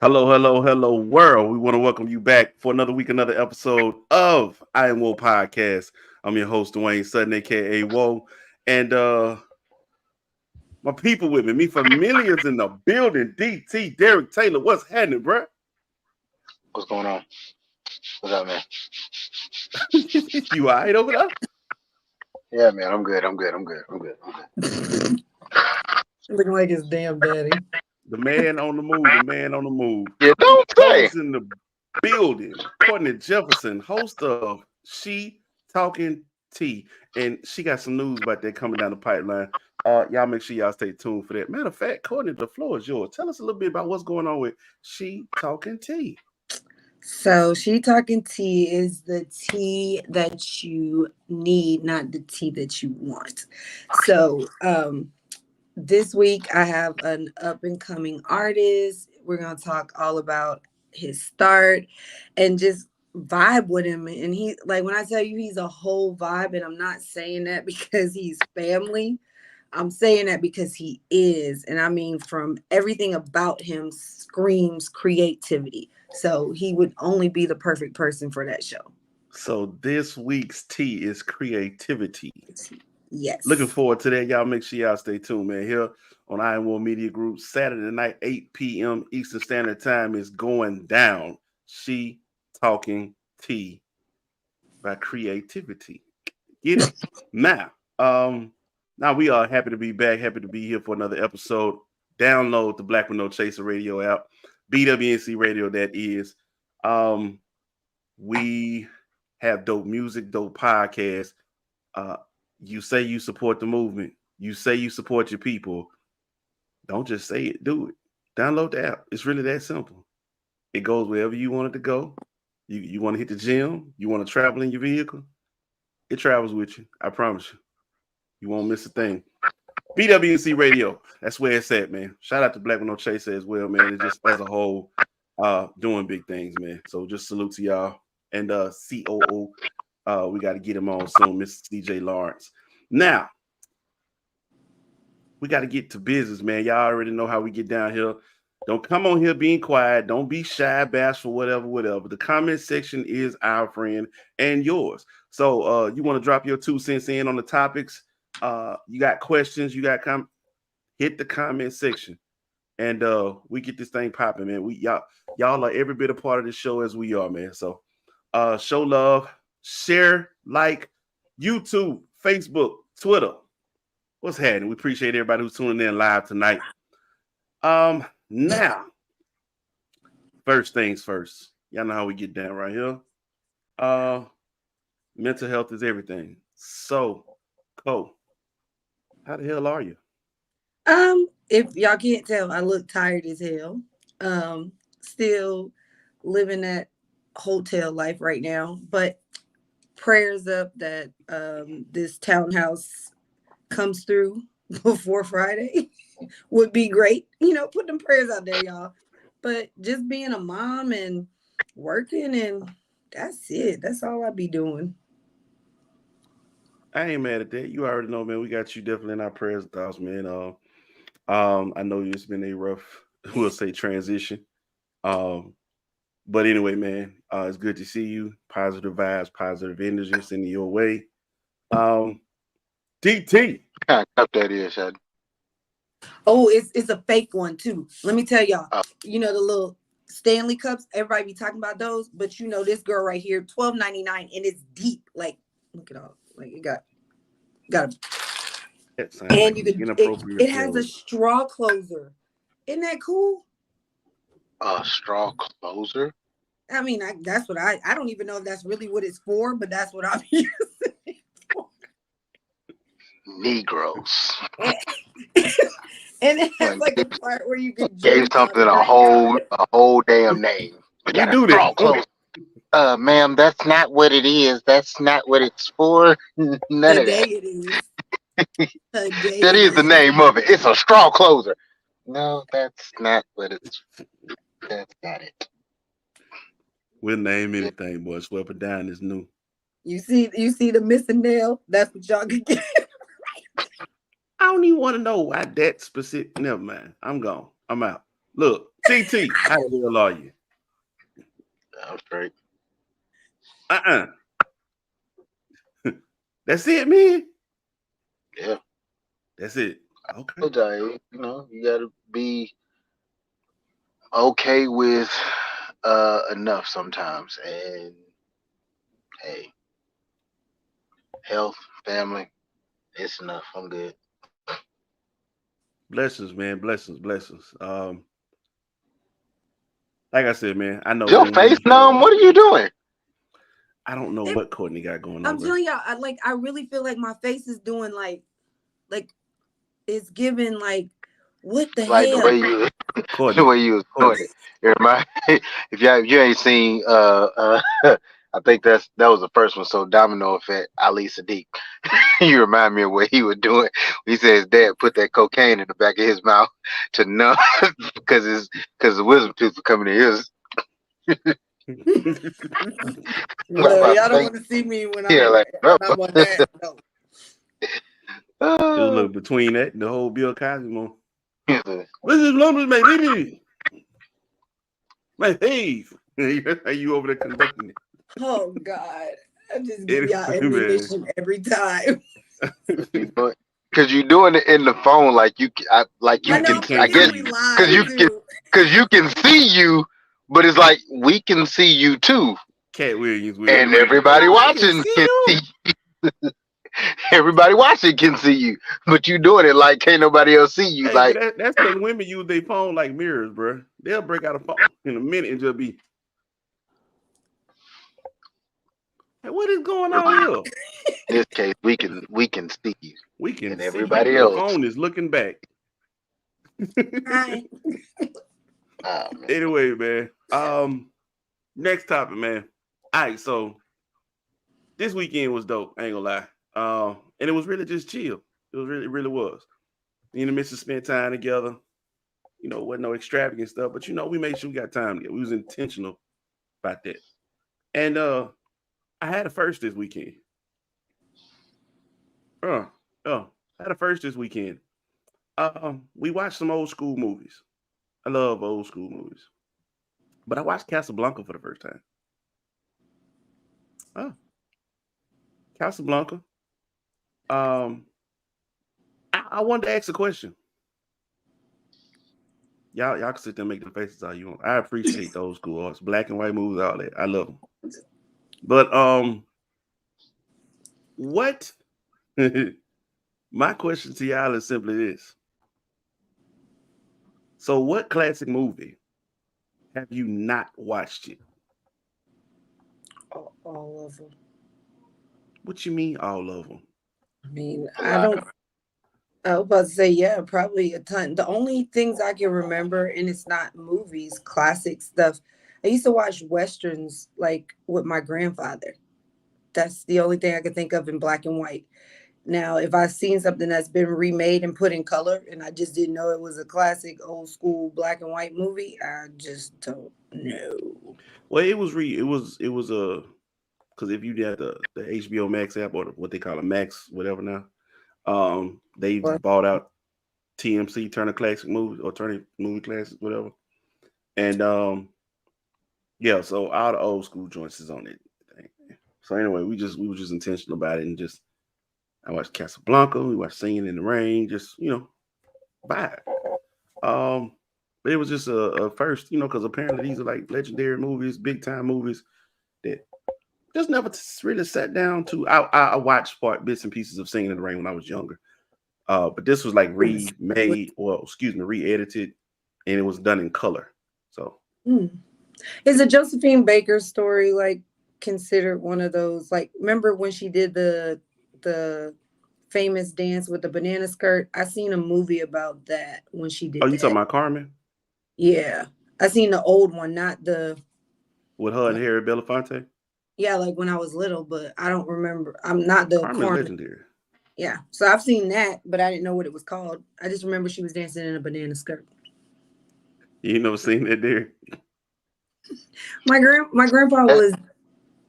Hello, hello, hello, world. We want to welcome you back for another week, another episode of I Am Woe Podcast. I'm your host, Dwayne Sutton, aka Woe. And my people with me familiars in the building. DT, Derek Taylor, what's happening, bro? What's going on? What's up, man? You all right over there? Yeah, man, I'm good. I'm good. I'm good. I'm good. I'm good. Looking like his damn daddy. The man on the move, the man on the move. You don't say. Cole's in the building. Courtney Jefferson, host of She Talking Tea. And she got some news about that coming down the pipeline. Y'all make sure y'all stay tuned for that. Matter of fact, Courtney, the floor is yours. Tell us a little bit about what's going on with She Talking Tea. So She Talking Tea is the tea that you need, not the tea that you want. So this week I have an up and coming artist. We're gonna talk all about his start and just vibe with him. And he, like, when I tell you he's a whole vibe, and I'm not saying that because he's family. I'm saying that because he is. And I mean, from everything about him screams creativity. So he would only be the perfect person for that show. So this week's tea is creativity. Yes. Looking forward to that. Y'all make sure y'all stay tuned, man. Here on I Am Woe Media Group, Saturday night, 8 p.m. Eastern Standard Time is going down. She Talking Tea by Creativity. Get it? Now we are happy to be back, happy to be here for another episode. Download the Black with No Chaser radio app, BWNC radio, that is. We have dope music, dope podcasts. You say you support the movement. You say you support your people. Don't just say it, do it. Download the app. It's really that simple. It goes wherever you want it to go. You want to hit the gym, you want to travel in your vehicle, it travels with you. I promise you. You won't miss a thing. BWNC Radio, that's where it's at, man. Shout out to Black with No Chaser as well, man. It's just as a whole doing big things, man. So just salute to y'all. And COO, we got to get him on soon, Mr. CJ Lawrence. Now, we got to get to business, man. Y'all already know how we get down here. Don't come on here being quiet. Don't be shy, bashful, whatever. The comment section is our friend and yours. So you want to drop your 2 cents in on the topics. You got questions, you got hit the comment section. And we get this thing popping, man. Y'all are every bit a part of the show as we are, man. So show love, share, like, YouTube, Facebook, Twitter. What's happening? We appreciate everybody who's tuning in live tonight. Now, first things first. Y'all know how we get down right here. Mental health is everything. So, Cole, how the hell are you? If y'all can't tell, I look tired as hell. Still living that hotel life right now, but prayers up that this townhouse comes through before Friday would be great. Put them prayers out there, y'all. But just being a mom and working, and that's it. That's all I be doing. I ain't mad at that. You already know, man. We got you definitely in our prayers and thoughts, man. I know it's been a rough, we'll say, transition. But anyway, man, it's good to see you. Positive vibes, positive energy sending your way. DT. What kind of cup that is, Shad? Oh, it's a fake one too. Let me tell y'all. The little Stanley cups. Everybody be talking about those, but this girl right here, $12.99, and it's deep. Like, look at all. Like, it got. And you could. It has a straw closer. Isn't that cool? A straw closer. I mean, that's what I don't even know if that's really what it's for, but that's what I'm using it for. Negroes. And it has like a part where you can gave something a whole damn name. We do that. Ma'am, that's not what it is. That's not what it's for. None of that. It is. That is the name of it. It's a straw closer. No, that's not what it's. That's not it. We'll name anything, boy. Sweep it down is new. You see the missing nail? That's what y'all can get. I don't even want to know why that specific. Never mind. I'm gone. I'm out. Look, CT, how the hell are you? I'm straight. Uh-uh. That's it, man. Yeah. That's it. I Okay. told you, you gotta be okay with enough sometimes. And hey, health, family, it's enough. I'm good. Blessings, man. Blessings, blessings. Like I said, man, I know Is your when face we numb? What are you doing? I don't know what Courtney got going I'm on, bro. telling y'all, I really feel like my face is doing like it's giving like what the Like hell? the Courtney. way you was doing Courtney. it. It remind, if you ain't seen I think that was the first one. So Domino Effect, Ali Sadiq. You remind me of what he was doing. He said his dad put that cocaine in the back of his mouth to numb because the wisdom tooth was coming in his. What Well, about y'all don't face? want to see me when Yeah, I'm like on that. No. It was a uh, little between that and the whole Bill Cosby one. What's this numbers, my baby? My thief. You over there conducting Oh God. I just give it. y'all Anyway, ammunition every time. because you're doing it in the phone, like like you I like know we can. I'm I can't thinking guess see we you. because live you can too. because you can see you, but it's like we can see you too, Cat Williams with and it. everybody No, I can watching see can you. see. Everybody watching can see you, but you doing it like can't nobody else see you. Hey, but Like that's because women use their phone like mirrors, bro. They'll break out a phone in a minute and just be, hey, what is going on here? in this case, we can see you, We can and see you. everybody The else. phone is looking back. Hi. Oh man, Anyway, man. Next topic, man. All right, so this weekend was dope. I ain't gonna lie. And it was really just chill. It was really, really was. Me and the missus spent time together. Wasn't no extravagant stuff, but we made sure we got time together. We was intentional about that. And I had a first this weekend. Uh, I had a first this weekend. We watched some old school movies. I love old school movies. But I watched Casablanca for the first time. Oh, Casablanca. Um, I wanted to ask a question. Y'all can sit there and make the faces all you want. I appreciate those school arts, black and white movies, all that. I love them. But what? My question to y'all is simply this: so, what classic movie have you not watched yet? All of them. What you mean, all of them? I mean, a I lot don't. of it. I was about to say, yeah, probably a ton. The only things I can remember, and it's not movies, classic stuff. I used to watch westerns like with my grandfather. That's the only thing I could think of in black and white. Now, if I've seen something that's been remade and put in color, and I just didn't know it was a classic old school black and white movie, I just don't know. Well, it was a because if you had the HBO Max app or what they call a Max whatever now, they Or bought out TMC Turner Classic Movies or Turner Movie Classics whatever, and yeah, so all the old school joints is on it. So anyway, we were just intentional about it and just I watched Casablanca, we watched Singing in the Rain, just vibe. Um, but it was just a first, because apparently these are like legendary movies, big time movies that just never really sat down to. I watched part bits and pieces of Singing in the Rain when I was younger. But this was like remade, well, excuse me, re-edited, and it was done in color. So is a Josephine Baker story like considered one of those? Like, remember when she did the famous dance with the banana skirt? I seen a movie about that when she oh, did you talking that. about Carmen Yeah, I seen the old one, not the with her and like, Harry Belafonte? yeah, like when I was little, but I don't remember. I'm not the Carmen's Carmen. legendary. Yeah, so I've seen that, but I didn't know what it was called. I just remember she was dancing in a banana skirt. You never seen that there? My grandpa was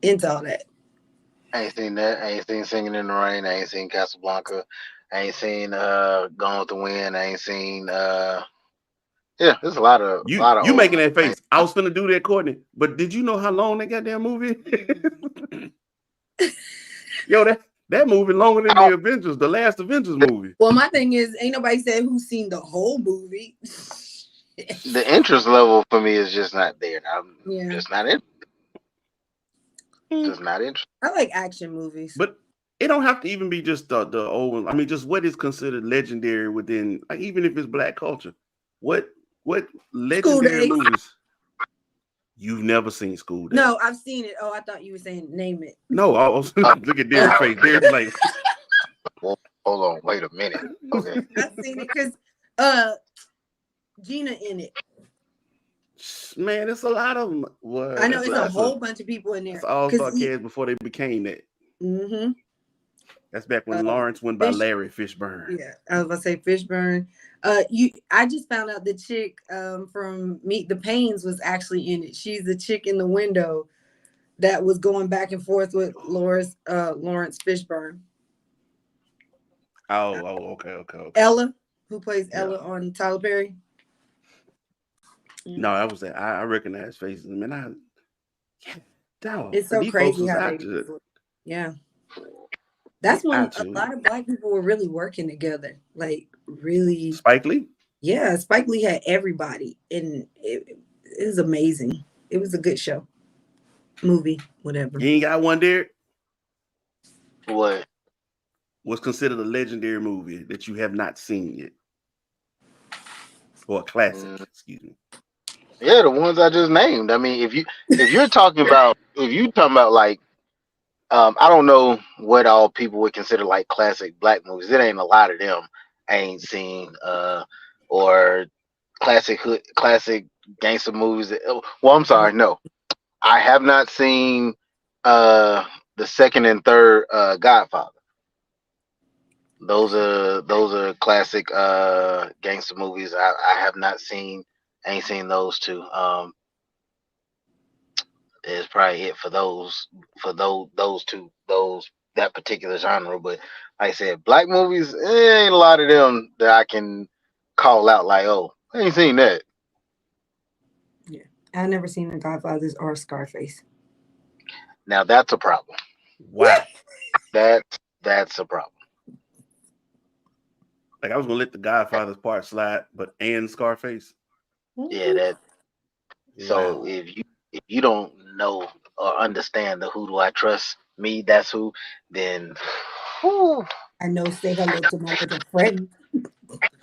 into all that. I ain't seen that. I ain't seen Singing in the Rain. I ain't seen Casablanca. I ain't seen Gone with the Wind. I ain't seen Yeah, there's a You lot of you old making that things. face. I was finna do that, Courtney. But did you know how long that goddamn movie? Yo, that movie longer than I the Avengers, the last Avengers don't, movie. Well, my thing is, ain't nobody said who's seen the whole movie. the interest level for me is just not there. I'm Yeah, just not in, Hmm. just not interested. I like action movies. But it don't have to even be just the old one. I mean, just what is considered legendary within, like, even if it's black culture. What what School legendary Days. movies you've never seen? School Days. No, I've seen it. Oh, I thought you were saying name it. No, I was Uh, look at Derek's face. Derek's like, well, hold on, wait a minute. Okay, I've seen it because uh Gina in it. man, it's a lot of them. Well, I know it's a that's a whole bunch of people in that's there. all Cause star cast before they became that. mm-hmm. That's back when uh, Lawrence went by Fish. Larry Fishburne. Yeah, I was gonna say Fishburne. I just found out the chick from Meet the Pains was actually in it. She's the chick in the window that was going back and forth with Lawrence Fishburne. Okay. Ella, who plays Yeah. Ella on Tyler Perry. Yeah. No, that was that. I recognize faces. Man, yeah, dog. It's so These folks crazy was how they out do to it. Yeah. they That's when out a to lot of black people were really working together. Like really, Spike Lee. yeah. Spike Lee had everybody, and it was amazing. It was a good show, movie, whatever. You ain't got one there. what? What's considered a legendary movie that you have not seen yet, or a classic? Mm, Excuse me. yeah, the ones I just named. I mean, if you talking about like I don't know what all people would consider like classic black movies. It ain't a lot of them I ain't seen. Or classic gangster movies. Well, I'm sorry, no, I have not seen the second and third Godfather. Those are classic gangster movies. I have not seen. Ain't seen those two. Is probably it for those two that particular genre. But like I said, black movies ain't a lot of them that I can call out like, oh, I ain't seen that. Yeah, I never seen The Godfathers or Scarface. Now that's a problem. Wow. That's a problem. Like I was gonna let the Godfather's part slide, but and Scarface. Yeah, that. So Wow. if you don't know or understand the who do I trust me, that's who, then whew, I know. Say hello to my little friend.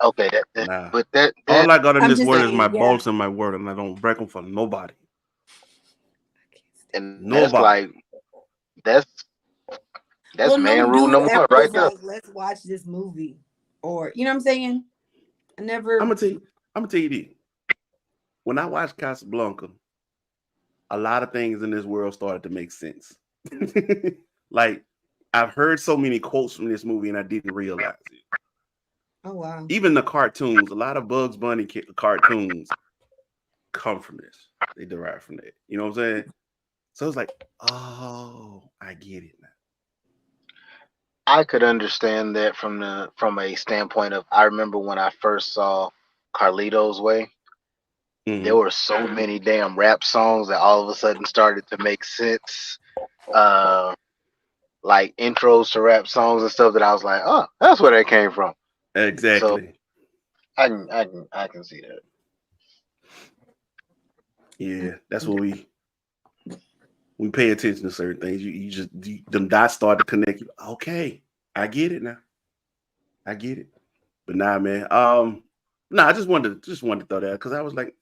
okay, Nah. but that All I got in I'm this just world is my saying. Yeah. bolts and my word, and I don't break them for nobody. and that's like Nobody. that's Well, no man rule dude number ever one right was there. like, "Let's watch this movie," or you know what I'm saying. I I'm never. gonna tell you. I'm gonna tell you this. When I watched Casablanca, a lot of things in this world started to make sense. Like I've heard so many quotes from this movie, and I didn't realize it. Oh wow. Even the cartoons, a lot of Bugs Bunny cartoons come from this. They derive from that. You know what I'm saying? So it's like, oh, I get it now. I could understand that from a standpoint of I remember when I first saw Carlito's Way, there Mm-hmm. were so many damn rap songs that all of a sudden started to make sense. Uh, like intros to rap songs and stuff that I was like, oh, that's where that came from. So Exactly. I can see that. Yeah, that's what we pay attention to certain things. You just them dots start to connect. Okay, I get it now. I get it. But nah, man. Nah, I just wanted to throw that because I was like,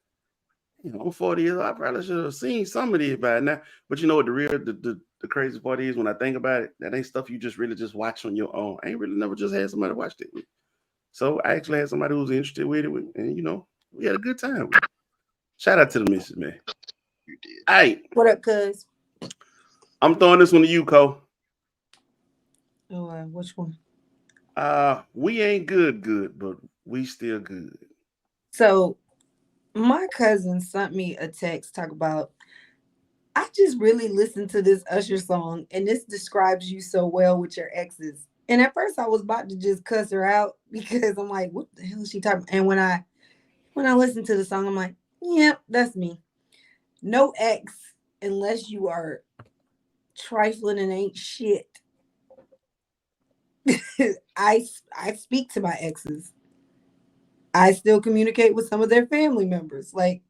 I'm 40 years old. I probably should have seen some of these by now. But you know what the crazy part is when I think about it, that ain't stuff you just really just watch on your own. I ain't really never just had somebody watch it with. So I actually had somebody who was interested with it, and we had a good time with it. Shout out to the missus, man. You did. All right, What up, cuz? I'm throwing this one to you, Cole. Oh, which one? We ain't good, but we still good. So my cousin sent me a text talk about. I just really listened to this Usher song, and this describes you so well with your exes. And at first, I was about to just cuss her out because I'm like, "What the hell is she talking?" And when I When I listen to the song, I'm like, yep, that's me. No ex unless you are trifling and ain't shit. I speak to my exes. I still communicate with some of their family members. Like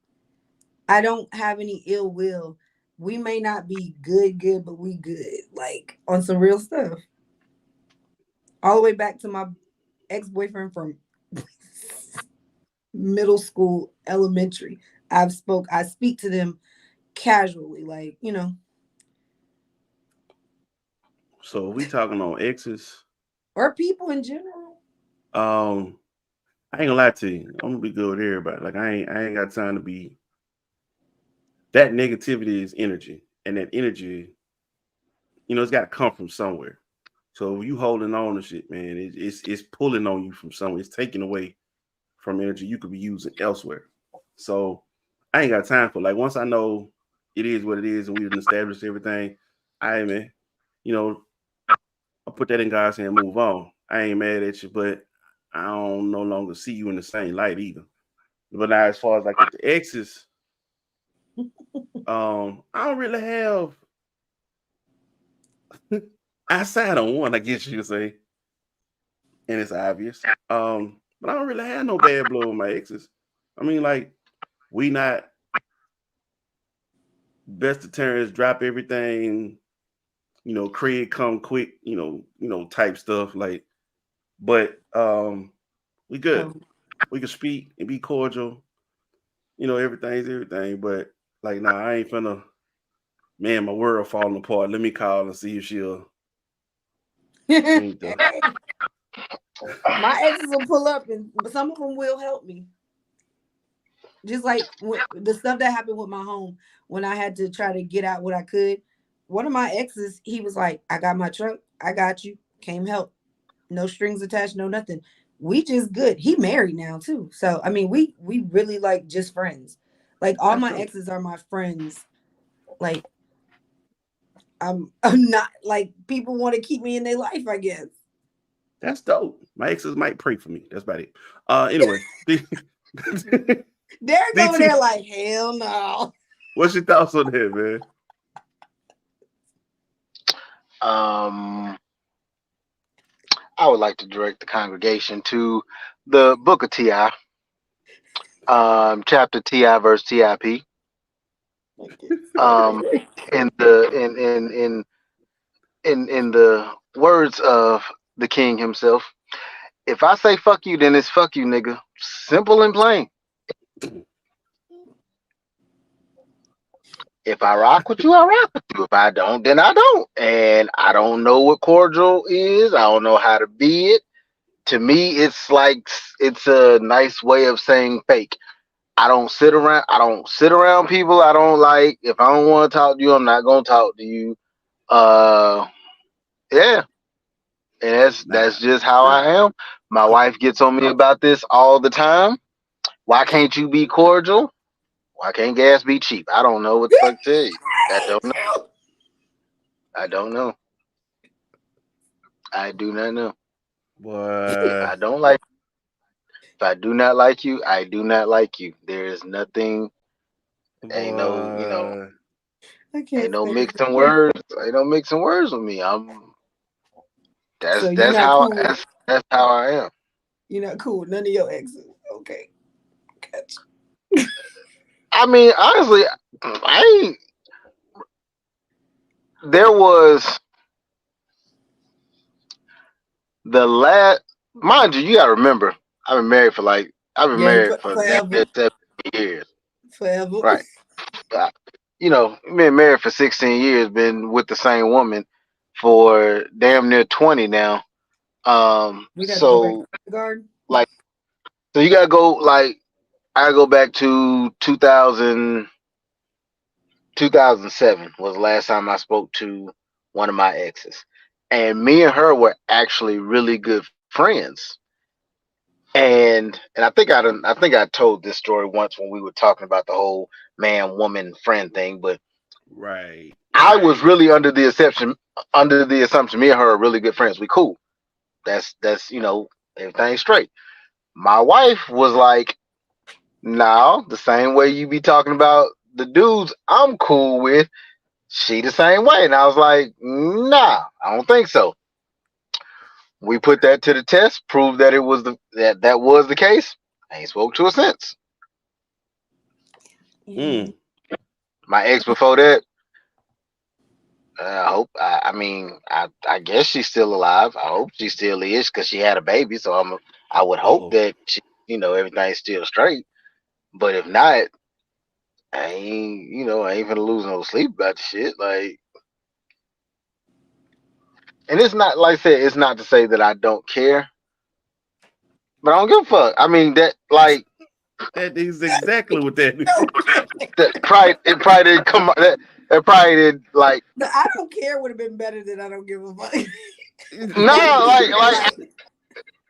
I don't have any ill will. We may not be good, but we good. Like on some real stuff. All the way back to my ex-boyfriend from middle school, elementary. I speak to them casually, like, So we talking on exes. or people in general. Um, I ain't gonna lie to you. I'm gonna be good with everybody. Like I ain't got time to be. That negativity is energy, and that energy, it's got to come from somewhere. So you holding on to shit, man, it's pulling on you from somewhere. It's taking away from energy you could be using elsewhere. So I ain't got time for like once I know it is what it is and we've established everything. I man, you know, I put that in God's hand, move on. I ain't mad at you, but I don't no longer see you in the same light either. But now as far as like with the exes, I don't really have outside on one, I guess you could say, and it's obvious. But I don't really have no bad blood with my exes. I mean, like, we not best of turns, drop everything, Craig come quick, type stuff. Like, but we good. Oh. We can speak and be cordial. Everything's everything. But like, nah, I ain't finna. Man, my world falling apart. Let me call and see if she ain't the. My exes will pull up and some of them will help me. Just like the stuff that happened with my home when I had to try to get out what I could. One of my exes, he was like, I got my truck. I got you. Came help. No strings attached, no nothing. We just good. He married now too. So I mean, we really like just friends. Like all That's my dope. exes are my friends. Like I'm not like people want to keep me in their life, I guess. That's dope. My exes might pray for me. That's about it. Anyway, Derek over DT, there like, hell no. what's your thoughts on that, man? Um, I would like to direct the congregation to the Book of Ti, chapter Ti verse TIP. Okay, Um, sorry. in the in the words of the king himself, if I say fuck you, then it's fuck you, nigga. Simple and plain. If I rock with you, I rock with you. If I don't, then I don't. And I don't know what cordial is. I don't know how to be it. To me, it's like it's a nice way of saying fake. I don't sit around. I don't sit around people I don't like. If I don't want to talk to you, I'm not gonna talk to you. Uh, yeah, and that's Nah, just how nah. I am. My wife gets on me about this all the time. Why can't you be cordial? Why can't gas be cheap? I don't know what the fuck to tell you. I don't know. I don't know. I do not know. If Boy, I don't like, if I do not like you, I do not like you. There is nothing. Ain't no, boy. I ain't can't no stand mixing it. words. Ain't no mixing words with me. I'm. So you're That's not how cool with that's how I am. you're not cool with none of your exes. Okay. Gotcha. I mean, honestly, I ain't. There was the last. Mind you, you gotta remember. I've been Yeah, married for damn forever. near 7 years. Forever. Right. Uh, been married for 16 years. Been with the same woman for damn near 20 now. We got to go back to So the garden. like, so you gotta go like I go back to 2007 was the last time I spoke to one of my exes, and me and her were actually really good friends. And I think I told this story once when we were talking about the whole man woman friend thing, but Right. I was really under the assumption me and her are really good friends. We cool. That's everything's straight. My wife was like, Now, the same way you be talking about the dudes I'm cool with, she the same way. And I was like, nah, I don't think so. We put that to the test, proved that it was that was the case. I ain't spoke to her since. Mm. My ex before that, I hope. I mean, I guess she's still alive. I hope she still is because she had a baby. So I would hope Oh, that she, everything's still straight. But if not, I ain't gonna lose no sleep about the shit. Like, and it's not like I said, it's not to say that I don't care, but I don't give a fuck. I mean that like that is exactly what that is. No, it probably didn't come that probably did like the I don't care would have been better than I don't give a fuck. no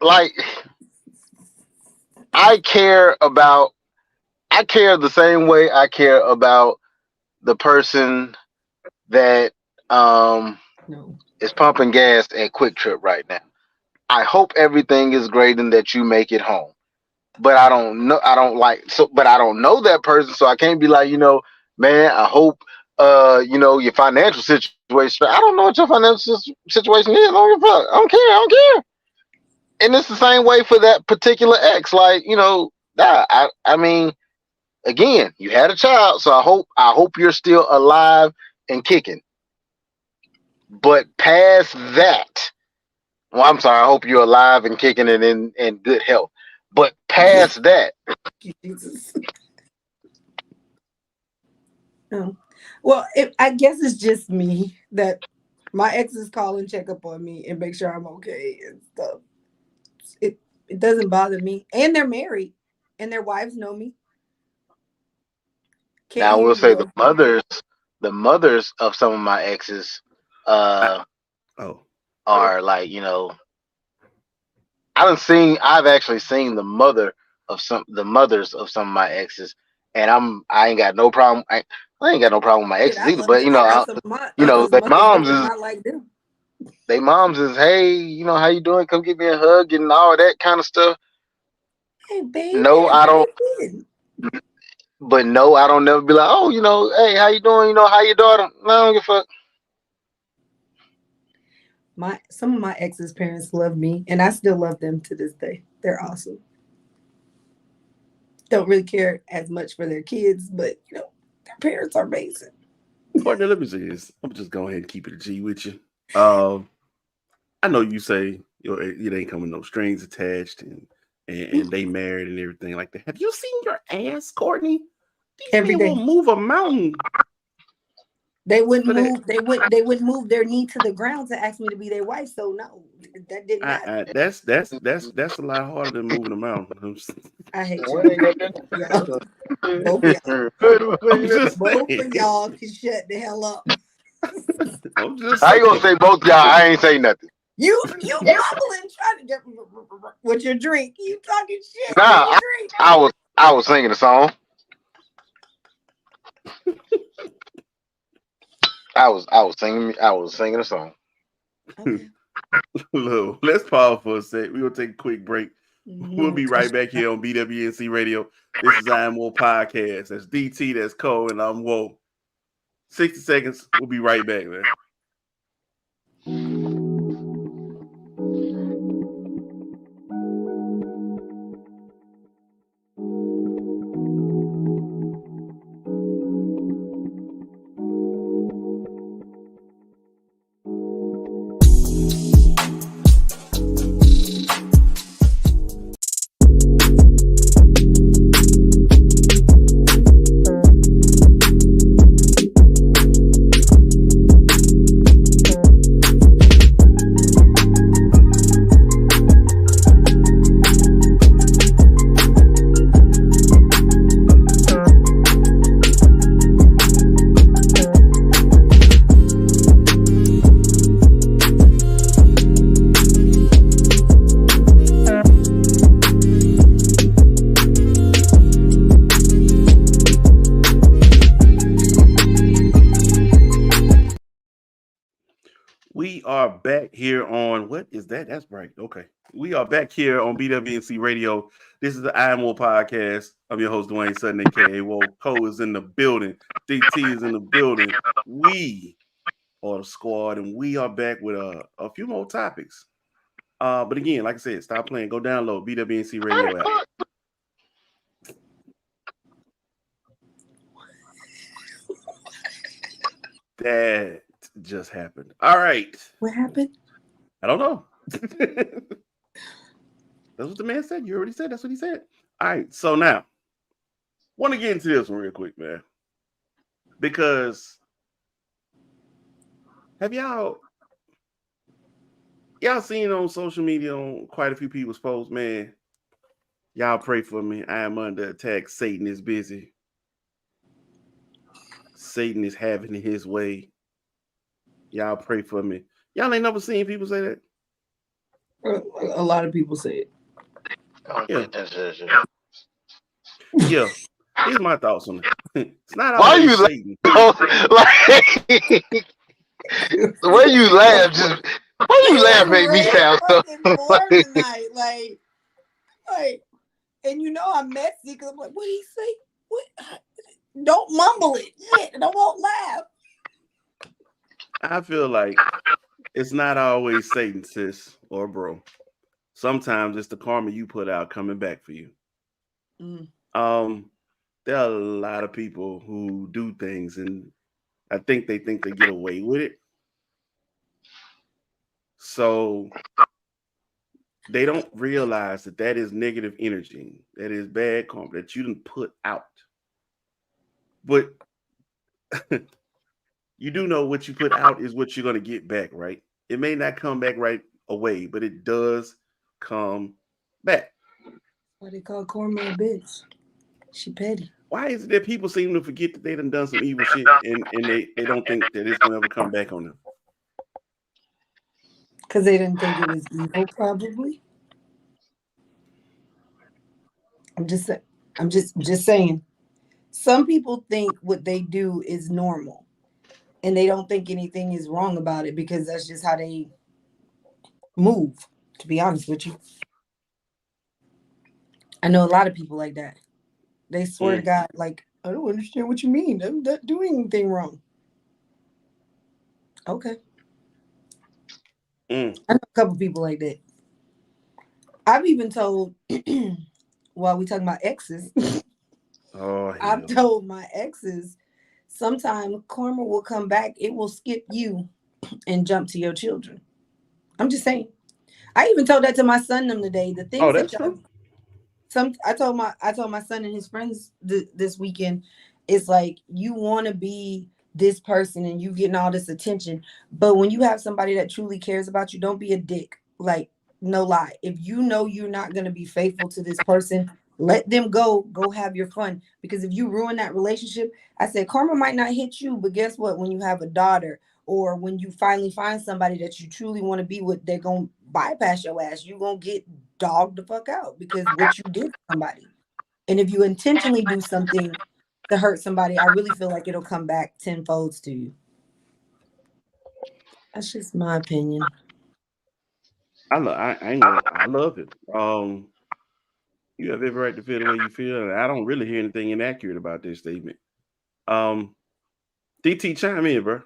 like I care the same way I care about the person that No. is pumping gas at Quick Trip right now. I hope everything is great and that you make it home. But I don't know. I don't like so. But I don't know that person, so I can't be like, man. I hope, your financial situation. I don't know what your financial situation is. I don't give a fuck. I don't care. I don't care. And it's the same way for that particular ex. Like, I mean, again, you had a child, so I hope you're still alive and kicking. But past that, well, I'm sorry. I hope you're alive and kicking and in good health. But past that, Jesus. Oh. Well, I guess it's just me that my exes call and check up on me and make sure I'm okay and stuff. It doesn't bother me. And they're married and their wives know me. Can't now I hear will you say though. the mothers of some of my exes, I, uh, oh, are like, I've actually seen the mothers of some of my exes, and I ain't got no problem. I ain't got no problem with my Shit, exes I either. love But it. I got some of my uncles' their mothers that moms was is not like them. hey, how you doing? Come give me a hug and all that kind of stuff. Hey, baby, No, I how don't. you been? But no, I don't never be like, oh, hey, how you doing? How your daughter? No, I don't give a fuck. Some of my ex's parents love me, and I still love them to this day. They're awesome. Don't really care as much for their kids, but their parents are amazing. partner, let me say this. I'm just going ahead and keep it a G with you. Um, I know you say it ain't coming no strings attached, and they married and everything like that. Have you seen your ass, Courtney? These Every men will day. move a mountain They wouldn't for that. move. They wouldn't move their knee to the ground to ask me to be their wife. So no, that didn't happen. That's a lot harder than moving a mountain. I hate What ain't y'all. got Y'all, both of y'all, I'm just both of saying. y'all can shut the hell up. I'm just How you gonna saying. say both y'all? I ain't say nothing. You mumbling, trying to get with your drink. You talking shit with Nah, your drink. I was singing a song. I was singing a song. Okay. Look, let's pause for a sec. We're gonna take a quick break. We'll Mhm. be right back here on BWNC Radio. This is I Am Woe Podcast. That's DT, that's Cole, and I'm Woe. 60 seconds. We'll be right back, man. are back here on what is that? That's right. Okay. We are back here on BWNC Radio. This is the I Am War podcast. I'm your host, Dwayne Sutton, aka Wo. Cole is in the building. DT is in the building. We are the squad, and we are back with a few more topics. But again, like I said, stop playing. Go download BWNC Radio app. That just happened. All right. What happened? I don't know. That's what the man said. You already said. That's what he said. All right. So now, want to get into this one real quick, man. Because have y'all seen on social media on quite a few people's posts, man? Y'all pray for me. I am under attack. Satan is busy. Satan is having his way. Y'all pray for me. Y'all ain't never seen people say that? A lot of people say it. Yeah. Yeah. Here's my thoughts on it. It's not Why always you Satan. like the way you laugh? Just why you laugh made me sound so. Like, and you know I'm messy because I'm like, what did he say? What? Don't mumble it. Shit, I won't laugh. I feel like it's not always Satan, sis or bro. Sometimes it's the karma you put out coming back for you. There are a lot of people who do things and I think they get away with it. So they don't realize that is negative energy. That is bad karma that you didn't put out. But you do know what you put out is what you're going to get back, right? It may not come back right away, but it does come back. Why they call karma a bitch? She petty. Why is it that people seem to forget that they done some evil shit and they don't think that it's going to ever come back on them? Because they didn't think it was evil, probably. I'm just saying. Some people think what they do is normal. And they don't think anything is wrong about it because that's just how they move, to be honest with you. I know a lot of people like that. They swear to God, like, I don't understand what you mean. I'm not doing anything wrong. Okay. I know a couple people like that. I've even told, while we talking about exes, I've told my exes, sometime karma will come back. It will skip you and jump to your children. I'm just saying. I even told that to my son them today. The things that's true. I told my son and his friends this weekend, it's like you want to be this person and you getting all this attention, but when you have somebody that truly cares about you, don't be a dick. Like, no lie. If you know you're not going to be faithful to this person, let them go have your fun. Because if you ruin that relationship, I said karma might not hit you, but guess what? When you have a daughter or when you finally find somebody that you truly want to be with, they're going to bypass your ass. You're going to get dogged the fuck out because what you did to somebody. And if you intentionally do something to hurt somebody, I really feel like it'll come back tenfold to you. That's just my opinion. I love it. You have every right to feel the way you feel, and I don't really hear anything inaccurate about this statement. DT, chime in, bro.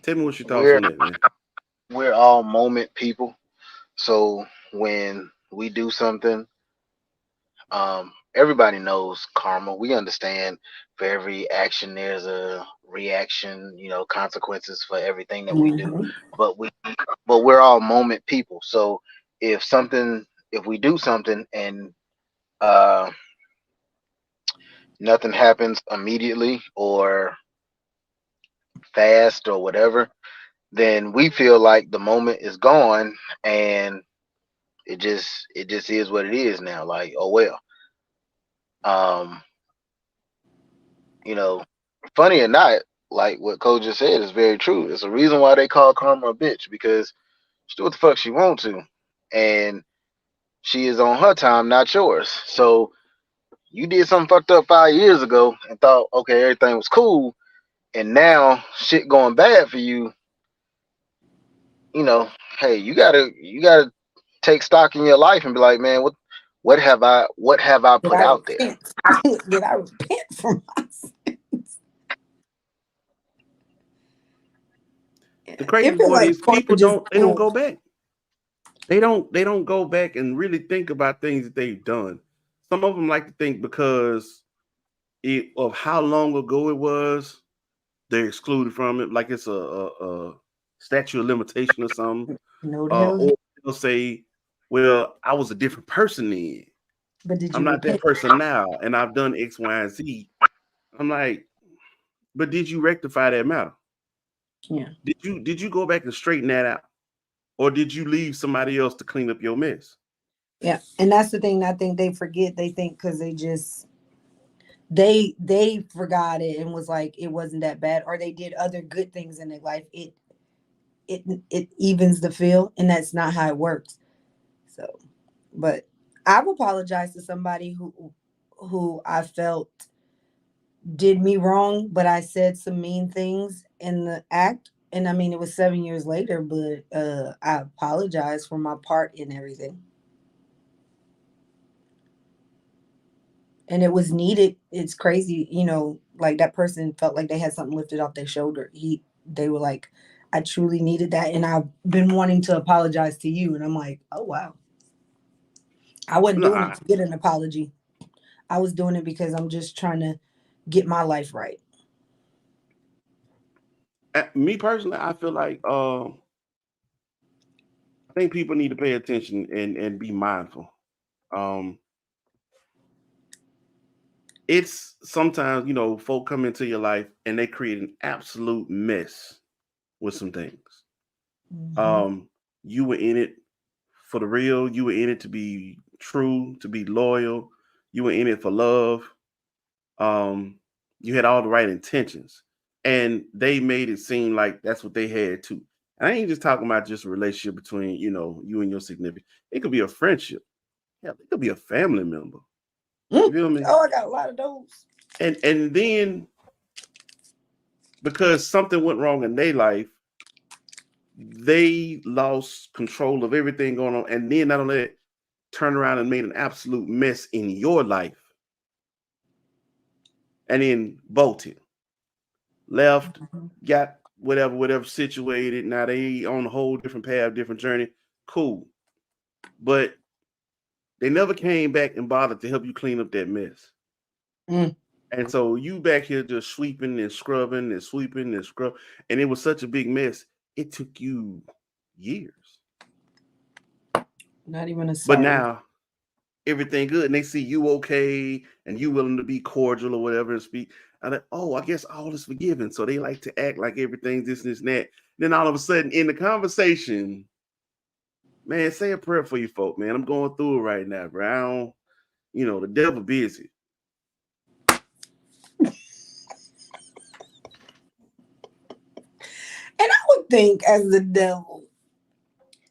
Tell me what your thoughts on that, man. We're all moment people, so when we do something, everybody knows karma. We understand for every action there's a reaction, consequences for everything that we do. But we're all moment people. So if we do something and nothing happens immediately or fast or whatever, then we feel like the moment is gone and it just is what it is now. Like, oh well. Funny or not, like what Cole just said is very true. It's a reason why they call karma a bitch, because she do what the fuck she wants to, and she is on her time, not yours. So you did something fucked up 5 years ago and thought, okay, everything was cool, and now shit going bad for you. hey, you gotta take stock in your life and be like, man, what have I Did put I out there? repent? Did I repent from my sins? The It crazy feels part like is people Porridge is don't full. go back. They don't go back and really think about things that they've done. Some of them like to think because of how long ago it was, they're excluded from it, like it's a statute of limitation or something. No, the hell. Or they'll say, "Well, I was a different person then. But did I'm you not that repent? person now, and I've done X, Y, and Z." I'm like, but did you rectify that matter? Yeah. Did you go back and straighten that out, or did you leave somebody else to clean up your mess? Yeah. And that's the thing I think they forget. They think because they forgot it and was like it wasn't that bad, or they did other good things in their life. It evens the feel, and that's not how it works. So, but I've apologized to somebody who I felt did me wrong, but I said some mean things in the act. And I mean, it was 7 years later, but I apologized for my part in everything. And it was needed. It's crazy, like that person felt like they had something lifted off their shoulder. They were like, I truly needed that. And I've been wanting to apologize to you. And I'm like, oh, wow. I wasn't doing it Nah, to get an apology. I was doing it because I'm just trying to get my life right. me personally, I feel like I think people need to pay attention and be mindful. Um, it's sometimes folk come into your life and they create an absolute mess with some things. Hmm. Um, you were in it for the real. You were in it to be true, to be loyal. You were in it for love. Um, you had all the right intentions, and they made it seem like that's what they had too. And I ain't just talking about just a relationship between you and your significant. It could be a friendship. Yeah, it could be a family member. You Mm. feel me? Oh, I got a lot of those. And then because something went wrong in their life, they lost control of everything going on, and then not only that, turn around and made an absolute mess in your life, and then bolted, left, Mhm. got whatever situated. Now they on a whole different path, different journey. Cool, but they never came back and bothered to help you clean up that mess. Mm. And so you back here just sweeping and scrubbing and sweeping and scrub, and it was such a big mess. It took you years, Not even a but sorry. now everything good, and they see you okay, and you willing to be cordial or whatever and speak. And like, oh, I guess all is forgiven. So they like to act like everything's this and this and that. Then all of a sudden, in the conversation, man, say a prayer for you folk, man. I'm going through it right now, bro. I don't, the devil busy. And I would think, as the devil,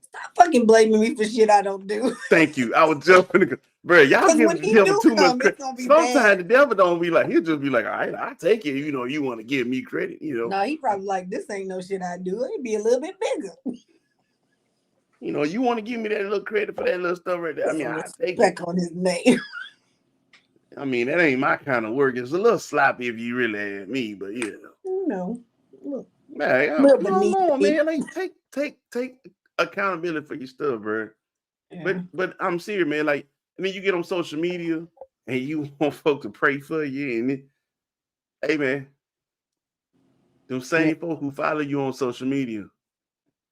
stop fucking blaming me for shit I don't do. Thank you. I was just gonna, bro. Y'all Because give when the he devil do too much come, credit. it's gonna be Sometimes bad. the devil don't be like, he'll just be like, all right, I take it. You want to give me credit. No, he probably like, this ain't no shit I do. It'd be a little bit bigger. You want to give me that little credit for that little stuff right there. I Put mean, some I take it. respect on his name. I mean, that ain't my kind of work. It's a little sloppy if you really ask me, but You know, look, man, little come beneath on, me. man. Like take accountability for your stuff, bro. Yeah. But I'm serious, man. Like, and then you get on social media and you want folks to pray for you, and hey, man, them Yeah. same folk who follow you on social media,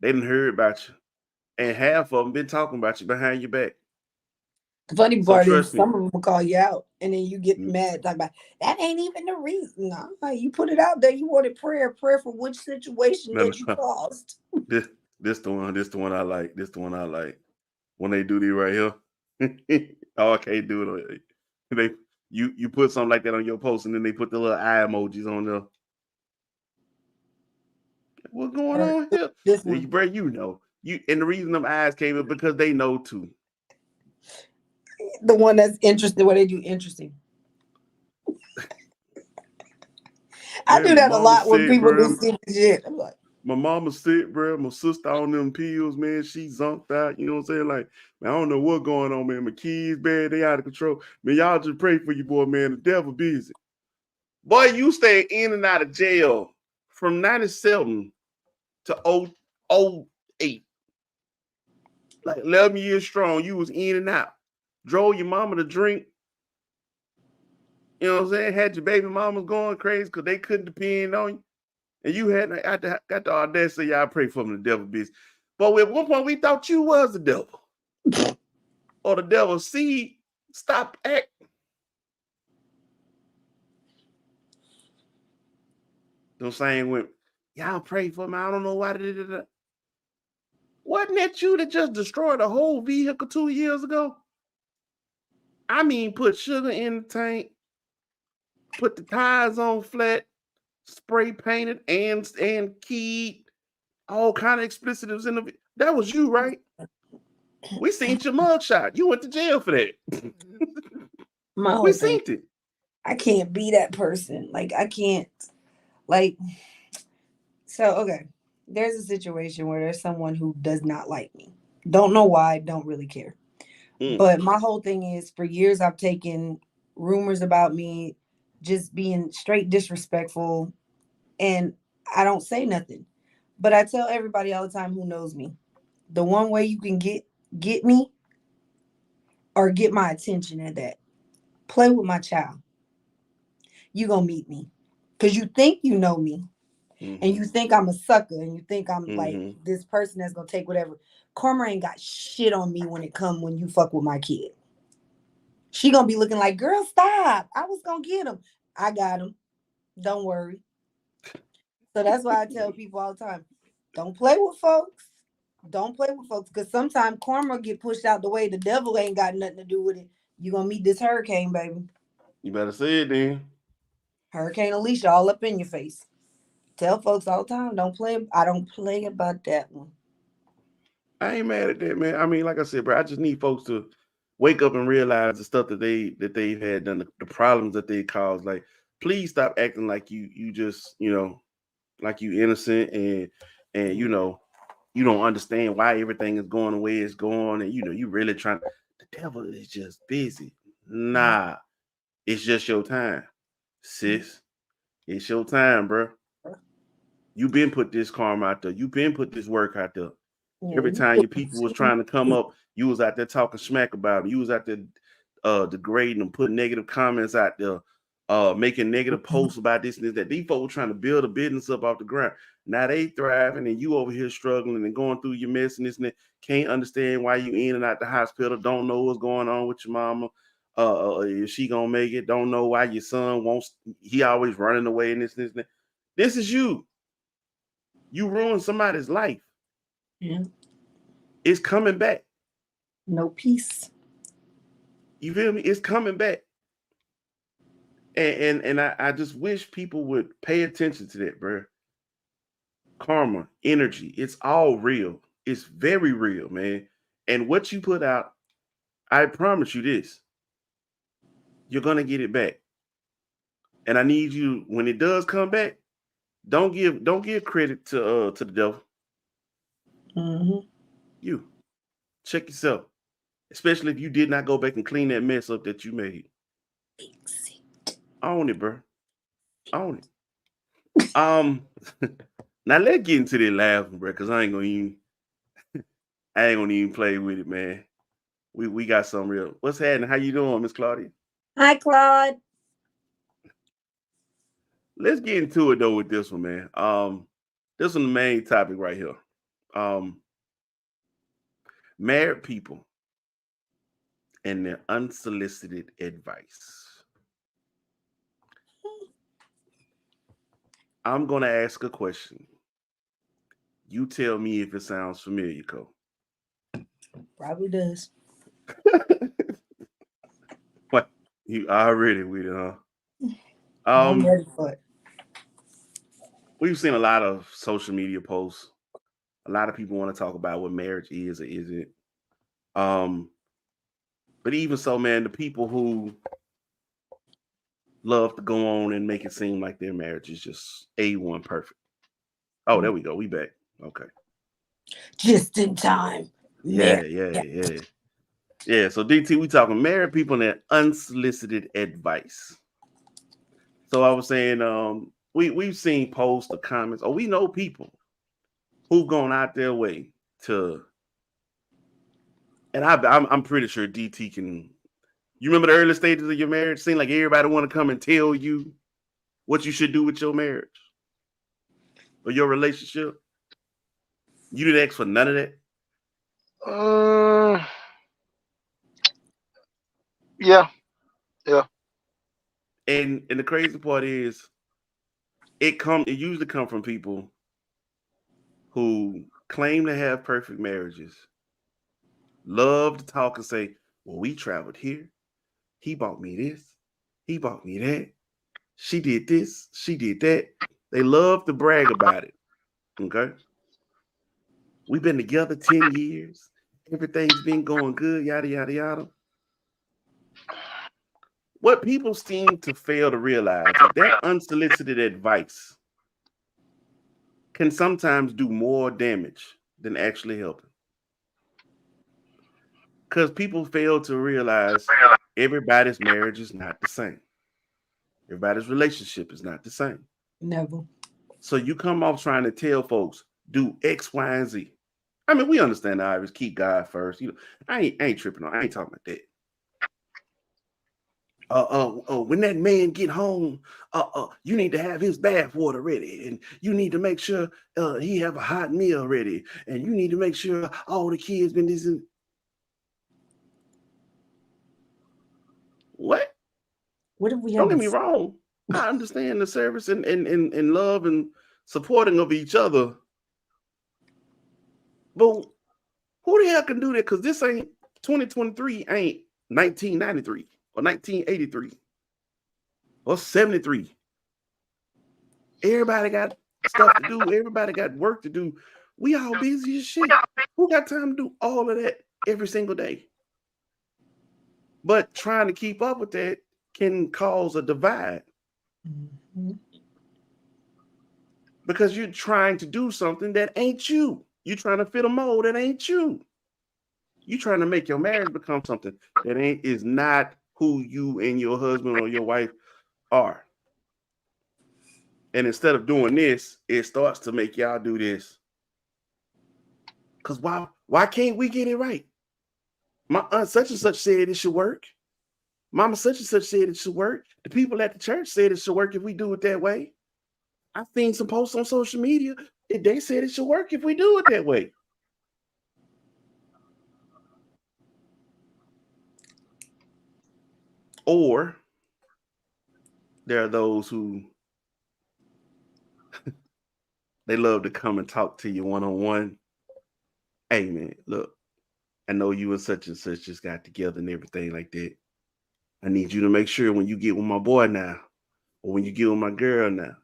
they done heard about you, and half of them been talking about you behind your back. The funny So part trust is me, some of them will call you out and then you get mad, talk about that ain't even the reason. No, like, you put it out there, you wanted prayer for which situation no, that you no, caused. this this the one I like. This the one I like. When they do these right here. Oh, I can't do it. They you put something like that on your post, and then they put the little eye emojis on there. What's going Or on here? this Yeah, one. bro, you, and the reason them eyes came up because they know too. The one that's interesting, what they do interesting. I Bro, do my that a mama lot when said, people do bro, stupid shit. I'm like, My mama sick, bro. My sister on them pills, man. She zonked out. You know what I'm saying? Like, man, I don't know what's going on, man. My kids bad. They out of control. Man, y'all just pray for your boy, man. The devil busy. Boy, you stay in and out of jail from 97 to 08. Like 11 years strong. You was in and out. Drove your mama to drink. You know what I'm saying? Had your baby mamas going crazy because they couldn't depend on you. And you had got the audacity, y'all pray for them, the devil bitch. But at one point, we thought you was the devil. Or the devil seed. Stop acting. Those same with, y'all pray for me. I don't know why. Wasn't that you that just destroyed a whole vehicle 2 years ago? I mean, put sugar in the tank, put the tires on flat, spray painted and keyed, all kind of explicitives in the. That was you, right? We seen your mugshot. You went to jail for that. My We whole thing, seen it. I can't be that person. Like I can't. Like so. Okay, there's a situation where there's someone who does not like me. Don't know why. Don't really care. Mm. But my whole thing is, for years I've taken rumors about me just being straight disrespectful, and I don't say nothing. But I tell everybody all the time who knows me, the one way you can get me or get my attention at that, play with my child. You gonna meet me. Cause you think you know me and Mm-hmm. you think I'm a sucker and you think I'm like Mm-hmm. this person that's gonna take whatever. Karma ain't got shit on me when you fuck with my kid. She gonna be looking like, girl, stop. I was gonna get him. I got him. Don't worry. So that's why I tell people all the time, don't play with folks. Don't play with folks. Because sometimes karma get pushed out the way. The devil ain't got nothing to do with it. You gonna meet this hurricane, baby. You better say it then. Hurricane Alicia all up in your face. Tell folks all the time, don't play. I don't play about that one. I ain't mad at that, man. I mean, like I said, bro, I just need folks to wake up and realize the stuff that they've had done, the problems that they caused. Like, please stop acting like you just like you innocent and you don't understand why everything is going the way it's going, and you really trying. The devil is just busy. Nah, it's just your time, sis. It's your time, bro. You been put this karma out there. You been put this work out there. Yeah, Every time your people was trying to come up, you was out there talking smack about them. You was out there degrading them, putting negative comments out there, making negative posts about this and this, that. These folks were trying to build a business up off the ground. Now they thriving and you over here struggling and going through your mess and this and that. Can't understand why you in and out the hospital. Don't know what's going on with your mama. Is she gonna make it? Don't know why your son wants. He always running away and this and this and that. This is you. You ruined somebody's life. yeah. It's coming back. No peace. You feel me? It's coming back. And I just wish people would pay attention to that, bro. Karma, energy, it's all real. It's very real, man. And what you put out, I promise you this, you're gonna get it back. And I need you when it does come back, don't give credit to the devil. Mm-hmm. You check yourself, especially if you did not go back and clean that mess up that you made. Own it, bro. Own it. Um, now let's get into this laughing, bro, because I ain't gonna even play with it, man. We got some real. What's happening? How you doing, Miss Claudia? Hi, Claude. Let's get into it though with this one, man. This one the main topic right here. Um, married people and their unsolicited advice. I'm gonna ask a question. You tell me if it sounds familiar, Cole. Probably does. What you already with it, huh? I'm Um, ready for it. we've seen a lot of social media posts. A lot of people want to talk about what marriage is or isn't. Um, but even so, man, the people who love to go on and make it seem like their marriage is just A1 perfect. Oh, there we go. We back. Okay. Just in time. Yeah, Married. yeah, yeah. Yeah. So DT, we talking married people and their unsolicited advice. So I was saying, we've seen posts or comments, or we know people who've gone out their way to, and I'm pretty sure DT can. You remember the early stages of your marriage? Seemed like everybody want to come and tell you what you should do with your marriage or your relationship. You didn't ask for none of that. Uh, yeah, yeah. And the crazy part is, it usually come from people who claim to have perfect marriages, love to talk and say, "Well, we traveled here. He bought me this. He bought me that. She did this. She did that." They love to brag about it. Okay, we've been together 10 years. Everything's been going good. Yada yada yada. What people seem to fail to realize is that unsolicited advice can sometimes do more damage than actually helping. Because people fail to realize everybody's marriage is not the same. Everybody's relationship is not the same. Never. So you come off trying to tell folks, do X, Y, and Z. I mean, we understand the Irish, keep God first. I ain't tripping on. I ain't talking about that. When that man get home, you need to have his bath water ready, and you need to make sure he have a hot meal ready, and you need to make sure all the kids been this. What? What if we Don't have get a me wrong. I understand the service and love and supporting of each other, but who the hell can do that? Because this ain't 2023, ain't 1993 or 1983 or 73. Everybody got stuff to do. Everybody got work to do. We all busy as shit. Who got time to do all of that every single day? But trying to keep up with that can cause a divide Mhm. because you're trying to do something that ain't you. You're trying to fit a mold that ain't you. You're trying to make your marriage become something that ain't is not who you and your husband or your wife are. And instead of doing this, it starts to make y'all do this. Cause why can't we get it right? My aunt such and such said it should work. Mama such and such said it should work. The people at the church said it should work if we do it that way. I've seen some posts on social media. They said it should work if we do it that way. Or there are those who they love to come and talk to you one on one. Hey man, look, I know you and such just got together and everything like that. I need you to make sure when you get with my boy now, or when you get with my girl now,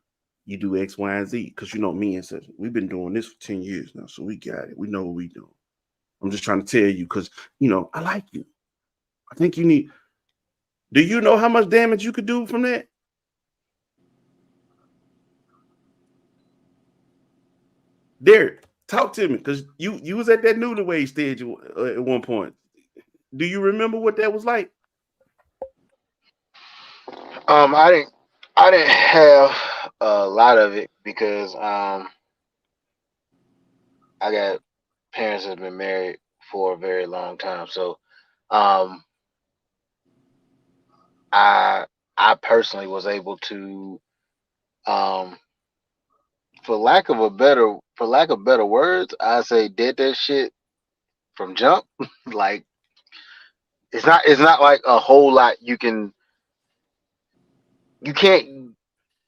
you do X, Y, and Z. Because you know me and such, we've been doing this for 10 years now, so we got it. We know what we do. I'm just trying to tell you because I like you. I think you need. Do you know how much damage you could do from that? Derek, talk to me because you was at that newlywed stage at one point. Do you remember what that was like? I didn't have a lot of it because I got parents that have been married for a very long time. So um, I I personally was able to, um, for lack of better words, I say did that shit from jump. Like it's not like a whole lot you can't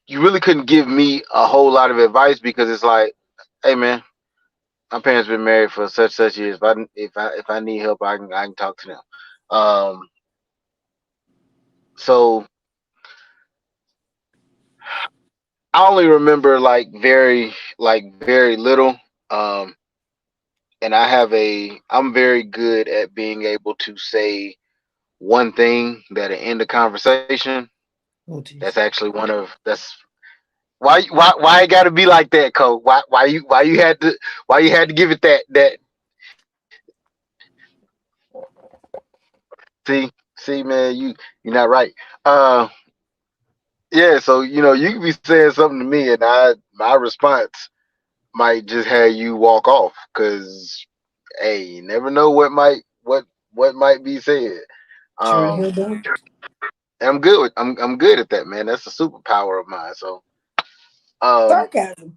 you really couldn't give me a whole lot of advice because it's like, hey man, my parents been married for such years. If I need help, I can talk to them. Um, so I only remember like very little. Um, and I'm very good at being able to say one thing that'll end the conversation. Oh That's jeez. actually one of that's why it got to be like that, Cole? Why you had to give it that? See, man, you're not right. Uh, yeah. So you can be saying something to me, and my response might just have you walk off because hey, you never know what might be said. True, Um, he'll do. I'm good at that, man. That's a superpower of mine. So um, Sarcasm.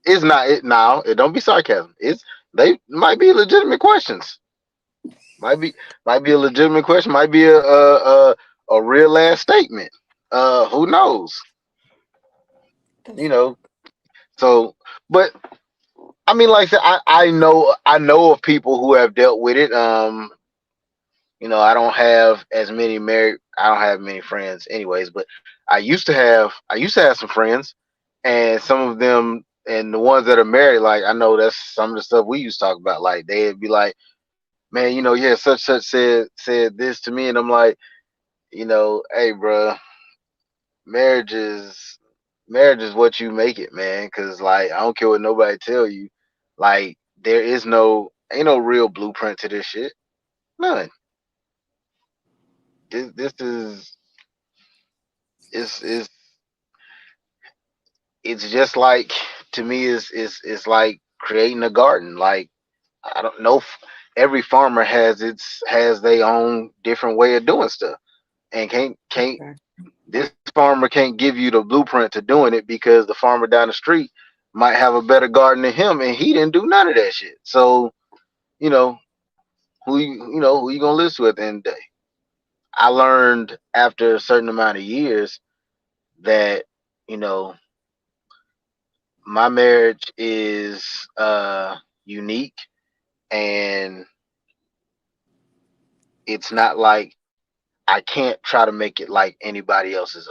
it's not it now. It don't be sarcasm. It's they might be legitimate questions. Might be might be a legitimate question. Might be a real ass statement. Who knows? You know. So, but I mean, like I said, I know of people who have dealt with it. I don't have as many married. I don't have many friends, anyways. But I used to have some friends, and some of them, and the ones that are married, like I know that's some of the stuff we used to talk about. Like they'd be like, "Man, yeah, such said this to me," and I'm like, hey, bro, marriage is marriage is what you make it, man. Because like I don't care what nobody tell you, like there is no ain't no real blueprint to this shit. None. This is is it's just like to me is like creating a garden. Like I don't know. Every farmer has their own different way of doing stuff, and can't this farmer can't give you the blueprint to doing it because the farmer down the street might have a better garden than him, and he didn't do none of that shit. So you know who you gonna listen to at the end of the day. I learned after a certain amount of years that you know my marriage is unique, and it's not like I can't try to make it like anybody else's.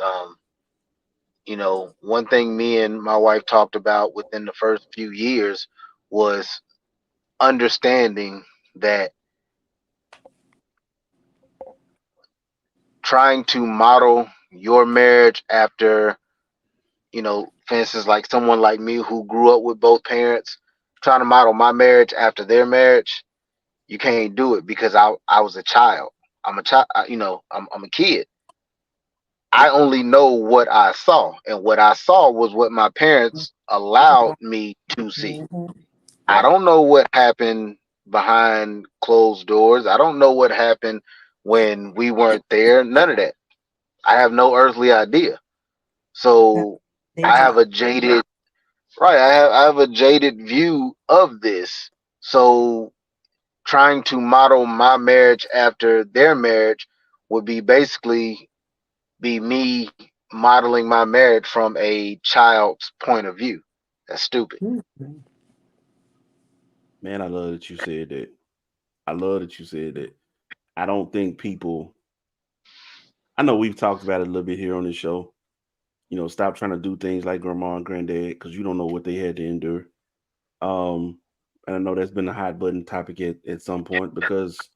One thing me and my wife talked about within the first few years was understanding that trying to model your marriage after, for instance, like someone like me who grew up with both parents, trying to model my marriage after their marriage, you can't do it because I was a child. I'm a child, I'm a kid. I only know what I saw, and what I saw was what my parents allowed me to see. Mhm. I don't know what happened behind closed doors. I don't know what happened when we weren't there. None of that. I have no earthly idea. That's So their I have job. a jaded right. I have a jaded view of this. So trying to model my marriage after their marriage would be basically be me modeling my marriage from a child's point of view. That's stupid. Mhm. Man, I love that you said that. I love that you said that. I don't think people. I know we've talked about it a little bit here on this show. Stop trying to do things like grandma and granddad because you don't know what they had to endure. Um, and I know that's been a hot button topic at some point because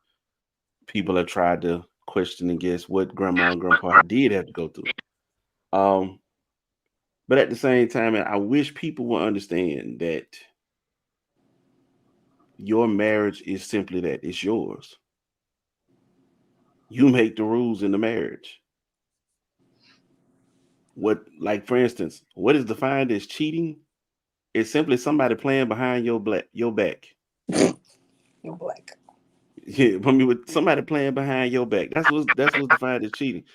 people have tried to question and guess what grandma and grandpa did have to go through. Um, but at the same time, I wish people will understand that your marriage is simply that it's yours. You make the rules in the marriage. What, like for instance, what is defined as cheating? It's simply somebody playing behind your back. You're black. Yeah, I mean, with somebody playing behind your back. That's what's defined as cheating.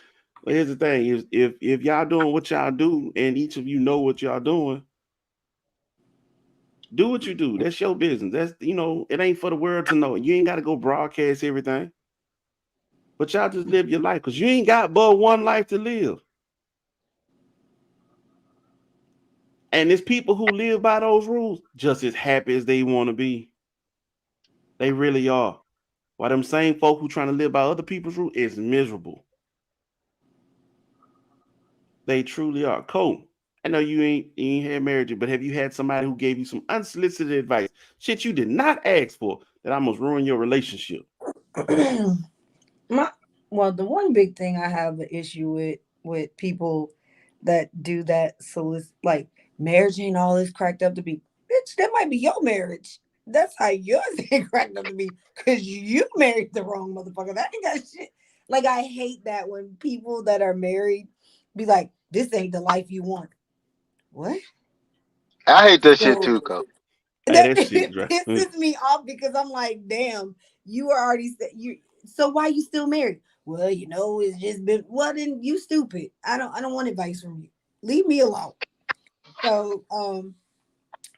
But here's the thing: is if y'all doing what y'all do, and each of you know what y'all doing, do what you do. That's your business. It ain't for the world to know. You ain't got to go broadcast everything, but y'all just live your life because you ain't got but one life to live. And there's people who live by those rules just as happy as they want to be. They really are. While them same folk who trying to live by other people's rules is miserable. They truly are. Cole, I know you ain't had marriage, but have you had somebody who gave you some unsolicited advice, shit you did not ask for, that almost ruined your relationship? My well, the one big thing I have an issue with people that do that solicit like marriage ain't all it's cracked up to be. Bitch, that might be your marriage. That's how yours ain't cracked up to be because you married the wrong motherfucker. That ain't got shit. Like I hate that when people that are married be like, "This ain't the life you want." What? I hate that shit So too, Cole. Hey, that that shit, right? pisses me off because I'm like, damn, you are already you. So why you still married? Well, it's just been. Well, then you stupid. I don't want advice from you. Leave me alone. So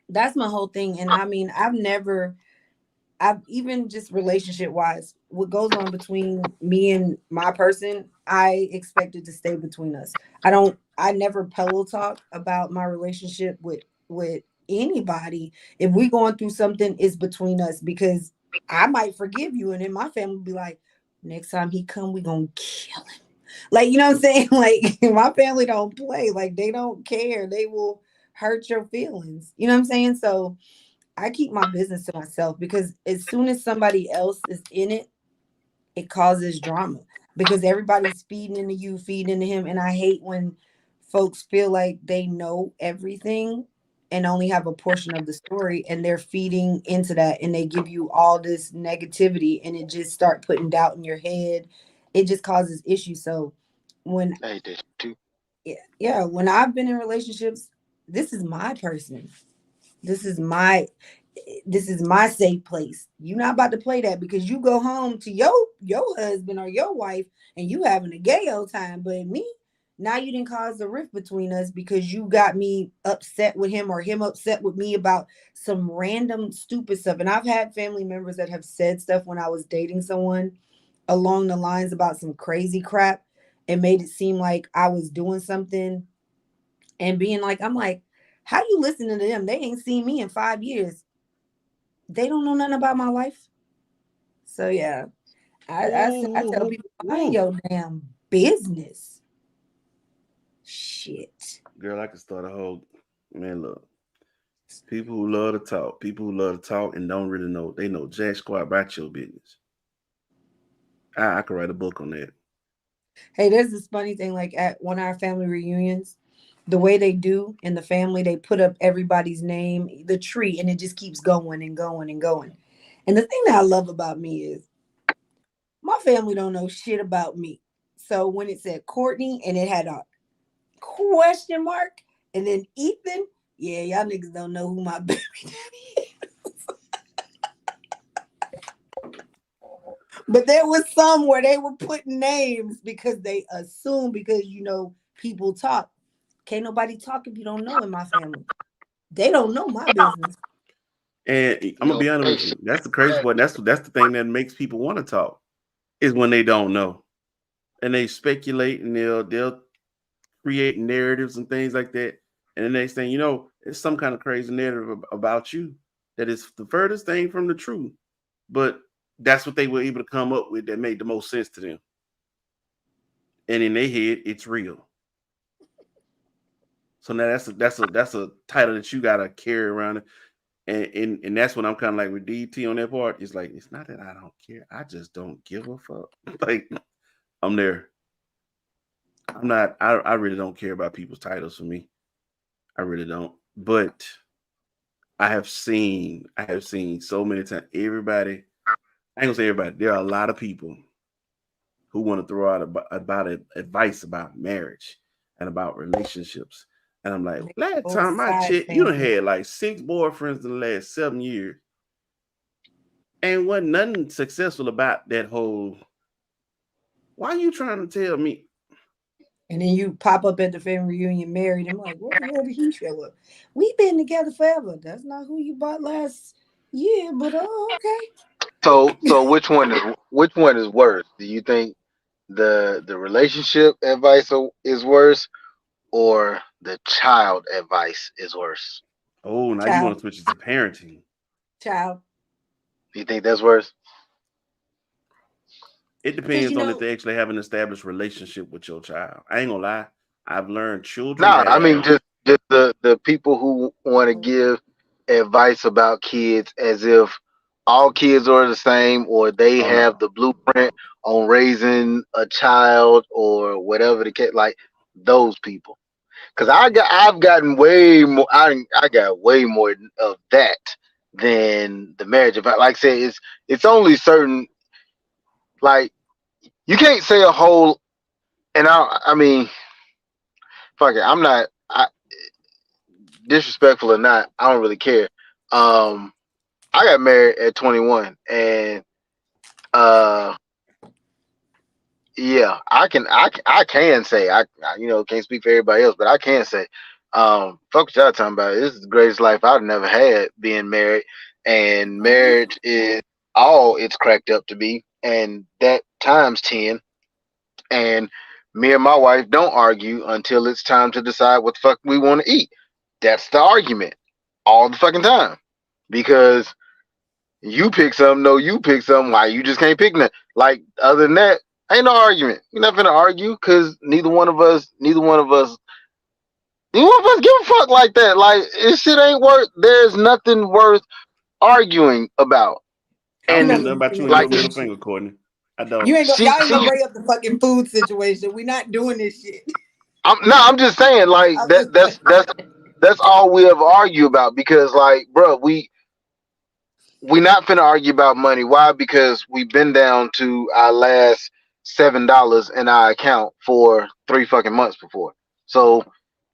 that's my whole thing. And I mean, I've even just relationship wise, what goes on between me and my person, I expect it to stay between us. I never pillow talk about my relationship with anybody. If we going through something, it's between us because I might forgive you, and then my family will be like, next time he come, we gonna kill him. Like, you know what I'm saying? Like my family don't play, like they don't care. They will hurt your feelings. You know what I'm saying? So I keep my business to myself because as soon as somebody else is in it, it causes drama because everybody's feeding into you, feeding into him. And I hate when folks feel like they know everything and only have a portion of the story and they're feeding into that and they give you all this negativity and it just start putting doubt in your head. It just causes issues. So when I hate that shit too. yeah, when I've been in relationships, this is my person. This is my this is my safe place. You're not about to play that because you go home to your husband or your wife and you having a gay old time. But me, now you didn't cause the rift between us because you got me upset with him or him upset with me about some random stupid stuff. And I've had family members that have said stuff when I was dating someone along the lines about some crazy crap and made it seem like I was doing something and being like, I'm like, how you listening to them? They ain't seen me in 5 years. They don't know nothing about my life. So yeah, I tell Ooh, people mind ooh. your damn business. Shit. Girl, I could start a whole man. Look, people who love to talk, people who love to talk and don't really know, they know jack squat about your business. I could write a book on that. Hey, there's this funny thing. Like at one of our family reunions, the way they do in the family, they put up everybody's name, the tree, and it just keeps going and going and going. And the thing that I love about me is my family don't know shit about me. So when it said Courtney and it had a question mark. And then Ethan, yeah, y'all niggas don't know who my baby daddy is. But there was some where they were putting names because they assume because people talk. Can't nobody talk if you don't know in my family. They don't know my business. And I'm gonna Yo, be honest hey, with shit. you. That's the crazy part. That's the thing that makes people want to talk is when they don't know and they speculate and they'll create narratives and things like that. And the next thing you know, it's some kind of crazy narrative about you that is the furthest thing from the truth. But that's what they were able to come up with that made the most sense to them. And in their head, it's real. So now that's a title that you gotta carry around. And that's when I'm kind of like with DT on that part. It's like it's not that I don't care. I just don't give a fuck. Like I'm there. I'm not. I really don't care about people's titles for me. I really don't. But I have seen so many times. Everybody. I ain't gonna say everybody. There are a lot of people who want to throw out about advice about marriage and about relationships. And I'm like, They last both time I side checked, you done family. had like 6 boyfriends in the last 7 years. And wasn't nothing successful about that whole. Why are you trying to tell me? And then you pop up at the family reunion married. I'm like, what the hell did he show up? We been together forever. That's not who you bought last year, but okay. So which one is worse? Do you think the relationship advice is worse, or the child advice is worse? Oh, now you want Child, to switch it to parenting. child. Do you think that's worse? It Because depends on if they actually have an established relationship with your child. I ain't gonna lie. I've learned children Nah, I mean have. just the people who want to give advice about kids as if all kids are the same, or they Oh have no. the blueprint on raising a child or whatever the case. Like those people. Because I've gotten way more. I got way more of that than the marriage. If like I said, it's only certain, like, you can't say a whole. And I mean, fuck it. I'm not disrespectful or not. I don't really care. Um, I got married at 21, and uh, yeah, I can say can't speak for everybody else, but I can say, fuck what y'all talking about. This is the greatest life I've never had, being married, and marriage is all it's cracked up to be, and that times 10. And me and my wife don't argue until it's time to decide what the fuck we want to eat. That's the argument all the fucking time, because you pick something, no, you pick something. Why you just can't pick nothing? Like, other than that, ain't no argument. You're not gonna argue because neither one of us give a fuck like that. Like, this shit ain't worth. There's nothing worth arguing about. I don't You're give not And nothing gonna about bring you up and the your like, middle food shit. finger, Courtney. I You don't. ain't gonna, see, y'all ain't gonna see, bring up the fucking food situation. We're not doing this shit. I'm just saying, like, I'm just like, that's all we ever argue about, because, like, bro, we not finna argue about money. Why? Because we've been down to our last $7 in our account for 3 fucking months before. So,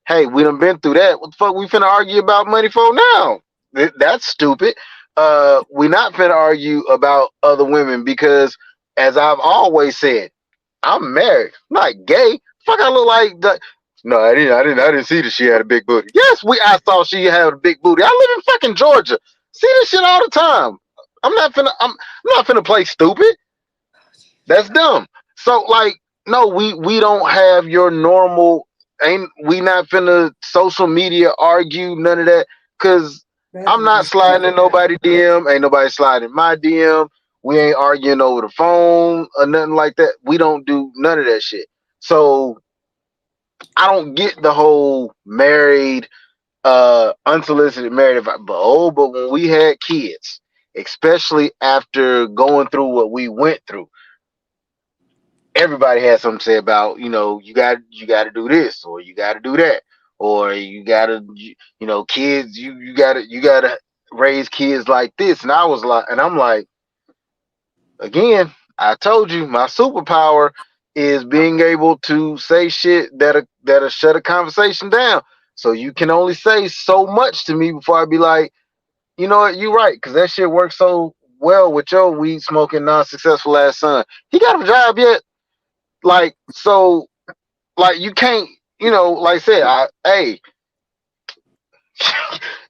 hey, we done been through that. What the fuck we finna argue about money for now? That's stupid. We not finna argue about other women, because, as I've always said, I'm married, I'm not gay. Fuck, I look like the. No, I didn't see that she had a big booty. Yes, I saw she had a big booty. I live in fucking Georgia. See this shit all the time. I'm not finna play stupid. That's dumb. So, like, no, we don't have your normal. Ain't we not finna social media argue none of that? Cause that's I'm not just sliding in nobody DM. Ain't nobody sliding my DM. We ain't arguing over the phone or nothing like that. We don't do none of that shit. So I don't get the whole married, unsolicited married advice. But when we had kids, especially after going through what we went through, everybody had something to say about, you got to do this, or you got to do that, or you got to, kids, you got to raise kids like this. And I'm like, again, I told you my superpower is being able to say shit that'll shut a conversation down. So you can only say so much to me before I be like, you know what, you right, because that shit works so well with your weed smoking non-successful ass son. He got a job yet? Like, so, like, you can't, like I said, hey,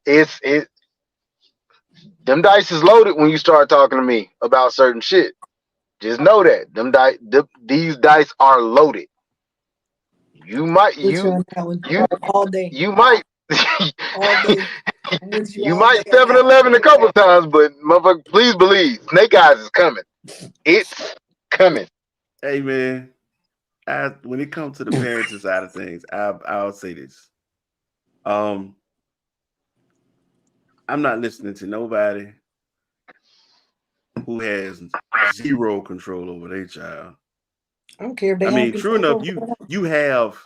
it them dice is loaded when you start talking to me about certain shit. Just know that these dice are loaded. You might with you you on that one you all day, you might all day. I'm with you you all might day on that one. 7-Eleven a couple times, but motherfucker, please believe, Snake Eyes is coming. It's coming. Hey man, when it comes to the parenting side of things, I'll say this. Um, I'm not listening to nobody who has zero control over their child. I don't care if they I have mean, true control enough, over you have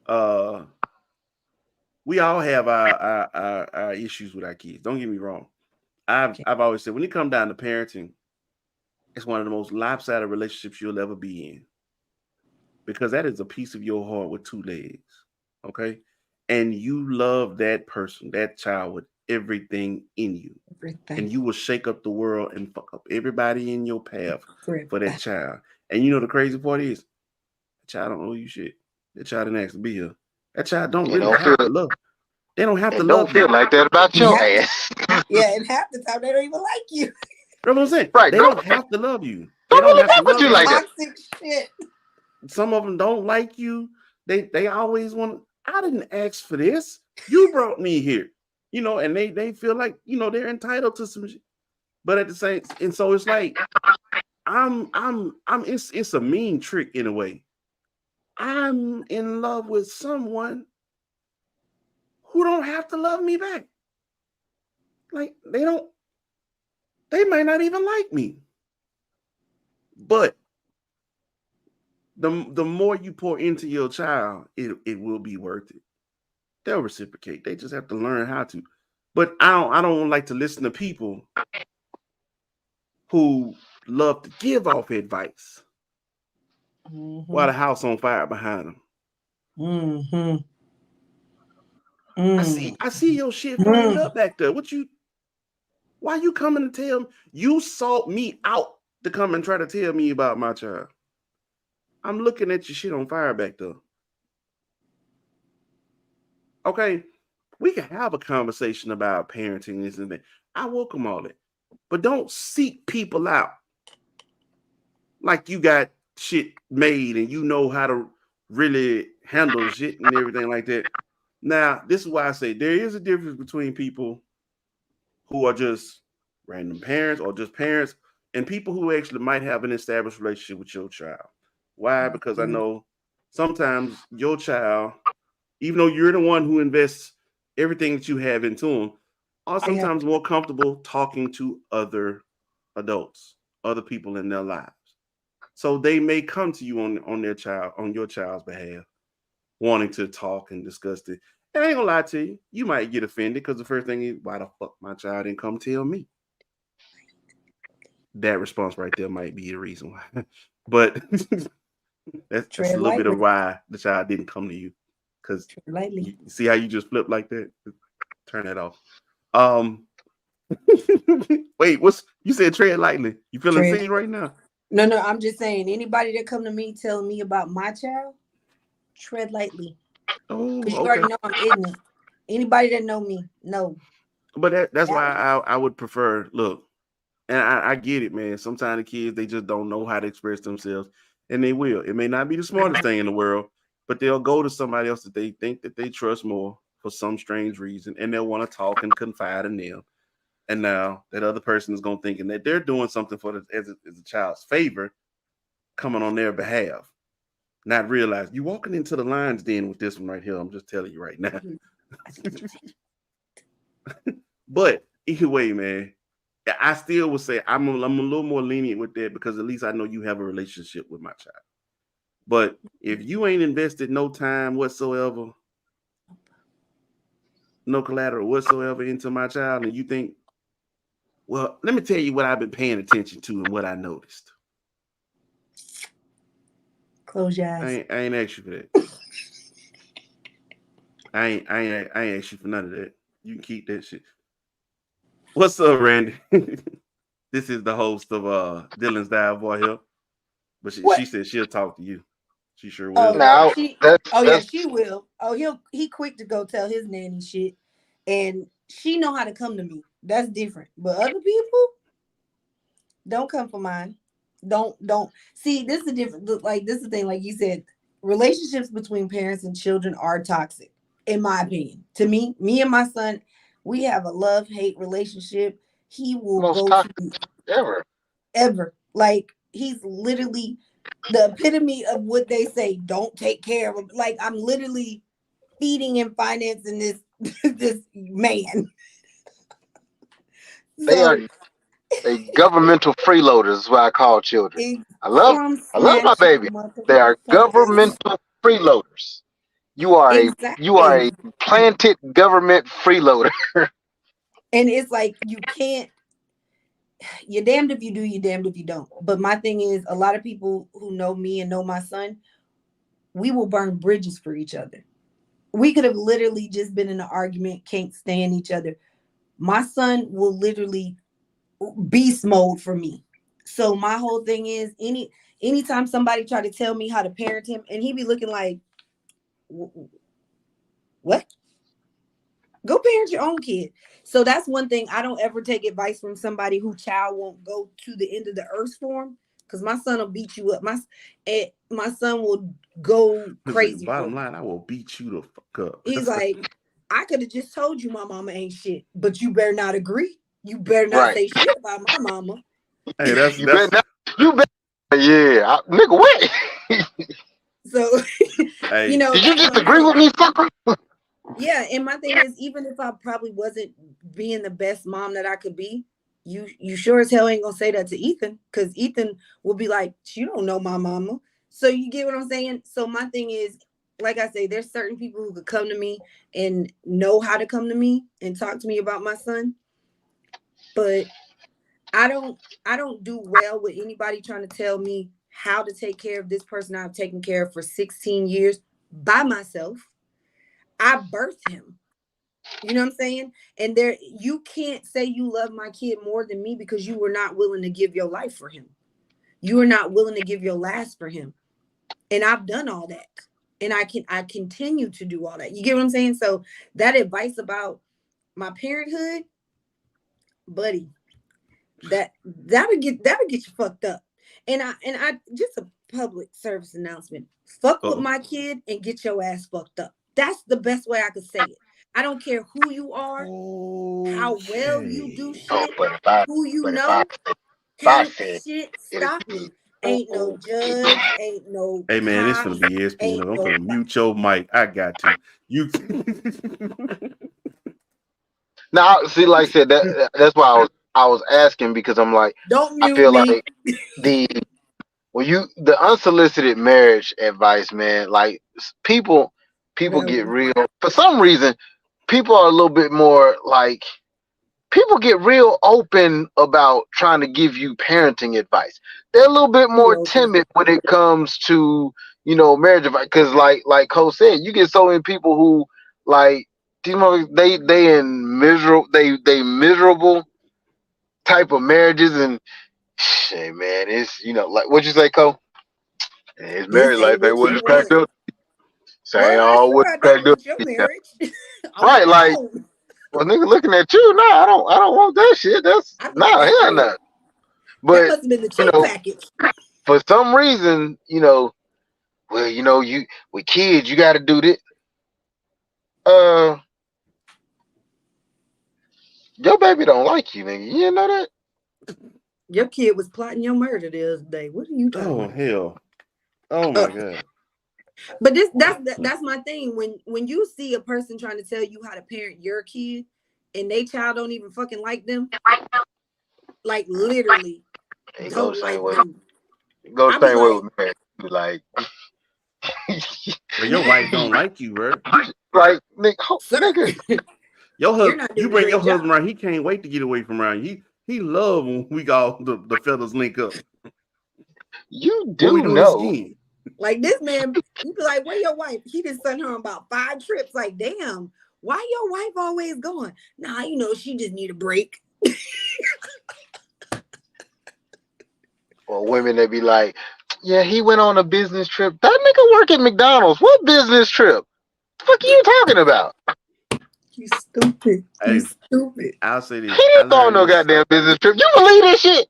uh we all have our issues with our kids. Don't get me wrong. it. I've always said when it comes down to parenting, it's one of the most lopsided relationships you'll ever be in, because that is a piece of your heart with two legs. Okay. And you love that person, that child, with everything in you. And Everything, you will shake up the world and fuck up everybody in your path for that everything. child. And you know the crazy part is, the child don't owe you shit. That child didn't ask to be here. That child don't It really don't feel have to love. They don't have to it don't love feel you. like that about And your half the, ass. yeah, and half the time they don't even like you. You know what I'm saying? Right. They don't have to love you. They Don't don't really have to fuck with That's you love some like you. that. toxic shit. Some of them don't like you. They always want. I didn't ask for this. You brought me here. And they feel like they're entitled to some. But at the same, and so it's like I'm. It's a mean trick in a way. I'm in love with someone who don't have to love me back. Like they don't. They might not even like me, but the more you pour into your child, it will be worth it. They'll reciprocate. They just have to learn how to. But I don't like to listen to people who love to give off advice while the house on fire behind them. Mm-hmm. I see your shit flamed up back there. Why you coming to tell me? You sought me out to come and try to tell me about my child. I'm looking at your shit on fire back there. Okay, we can have a conversation about parenting this and that. I welcome all that. But don't seek people out like you got shit made and you know how to really handle shit and everything like that. Now, this is why I say there is a difference between people who are just random parents or just parents and people who actually might have an established relationship with your child. Why? Because I know sometimes your child, even though you're the one who invests everything that you have into them, are sometimes more comfortable talking to other adults, other people in their lives. So they may come to you on your child's behalf, wanting to talk and discuss it. And I ain't gonna lie to you, you might get offended because the first thing is, why the fuck my child didn't come tell me? That response right there might be the reason why. But that's a Tread little bit of lightly. why the child didn't come to you. Because Tread lightly. you see how you just flip like that? Turn that off. Um Wait, what's you said tread lightly. You feeling Tread. seen right now? No, no, I'm just saying anybody that come to me telling me about my child, tread lightly. Oh, Because you okay. already know I'm ignorant. Anybody that know me, know. But that's That why was I would prefer look, and I get it, man. Sometimes the kids they just don't know how to express themselves, and they will. It may not be the smartest thing in the world, but they'll go to somebody else that they think that they trust more for some strange reason, and they'll want to talk and confide in them. And now that other person is going thinking that they're doing something for as a child's favor, coming on their behalf, not realize you walking into the lion's den with this one right here. I'm just telling you right now. But either way, man, I still would say I'm a little more lenient with that because at least I know you have a relationship with my child. But if you ain't invested no time whatsoever, no collateral whatsoever into my child, and you think, well, let me tell you what I've been paying attention to and what I noticed. close your I eyes. ain't, I ain't asked you for that. I ain't asked you for none of that. You can keep that shit. What's up, Randy? This is the host of Dylan's Dive Boy here. But she What? said she'll talk to you. She sure Oh will. no, Now she. that's Oh yeah, that's she will. Oh, he quick to go tell his nanny shit, and she know how to come to me. That's different. But other people don't come for mine. Don't see. This is the different. Like this is the thing. Like you said, relationships between parents and children are toxic, in my opinion. To me and my son, we have a love hate relationship. He will most go toxic to ever. ever. Like he's literally the epitome of what they say. Don't take care of him. Like I'm literally feeding and financing this this man. They are So they governmental freeloaders is what I call children. it's I love crumb I love my snatching baby. They are motherfuckers. governmental freeloaders. You are a Exactly. planted government freeloader. And it's like you can't, you're damned if you do, you're damned if you don't. But my thing is, a lot of people who know me and know my son, we will burn bridges for each other. We could have literally just been in an argument, can't stand each other. My son will literally beast mode for me. So my whole thing is anytime somebody try to tell me how to parent him, and he be looking like, what? Go parent your own kid. So that's one thing. I don't ever take advice from somebody who child won't go to the end of the earth for him. Because my son will beat you up. My son will go crazy for Bottom me. line, I will beat you the fuck up. He's That's like, I could have just told you my mama ain't shit, but you better not agree. You better not Right. say shit about my mama. hey, that's You bet that's not. You bet. Yeah, nigga, wait. So, hey, Did you that's my disagree point. with me, fucker? Yeah, and my thing is, even if I probably wasn't being the best mom that I could be, you sure as hell ain't gonna say that to Ethan, because Ethan will be like, you don't know my mama. So you get what I'm saying? So my thing is, like I say, there's certain people who could come to me and know how to come to me and talk to me about my son, but I don't I don't do well with anybody trying to tell me how to take care of this person I've taken care of for 16 years by myself. I birthed him. You know what I'm saying? And there you can't say you love my kid more than me because you were not willing to give your life for him. You are not willing to give your last for him. And I've done all that. And I continue to do all that. You get what I'm saying? So that advice about my parenthood, buddy, that'll get you fucked up. And I just a public service announcement. Fuck with Uh-oh. my kid and get your ass fucked up. That's the best way I could say it. I don't care who you are, how well you do Okay. Oh, shit, but if I, who you but know. if I Count said shit it, stopping. Ain't no it, judge, ain't no Hey man, it's gonna cops, be ESPN. ain't I'm no. gonna mute your mic. I got to. You. now, see, like I said, that's why I was asking because I'm like, Don't I mute feel me. like the the unsolicited marriage advice, man, like people get Whatever. real for some reason. People are a little bit more like people get real open about trying to give you parenting advice. They're a little bit Too more open. timid when it comes to marriage advice because like Cole said, you get so many people who like they in miserable they miserable type of marriages and shit, man, it's like what you say, Cole. His This married life ain't ain't what what you it's cracked want. up. Well, Say I all what sure I it's don't cracked up. want your Yeah. marriage. I want Right, my like own. well, nigga looking at you. No, I don't want that shit. That's I no, know that's hell right. no. That But must have been the you check know, package. for some reason, well, you with kids, you got to do this. Uh, your baby don't like you, nigga. You didn't know that? Your kid was plotting your murder the other day. What are you talking Oh about? hell. Oh Uh, my god. but that's my thing. When you see a person trying to tell you how to parent your kid, and they child don't even fucking like them, like literally It don't goes the same like way. them. It goes I the be same way like, with marriage. Like, But your wife don't like you, bro. like, nigga, sir, nigga, Your you're husband, not you doing a bring your great husband job. around. He can't wait to get away from around you. He love when we got the feathers link up. you When we do doing this know. again. Like this man, you be like, where your wife? He just sent her on about 5 trips. Like, damn, why your wife always going? Nah, she just need a break. Or women that be like, yeah, he went on a business trip. That nigga work at McDonald's. What business trip? The fuck are you talking about? You stupid. You Hey, stupid. I'll say He this. I didn't go on learned no this. goddamn business trip. You believe this shit?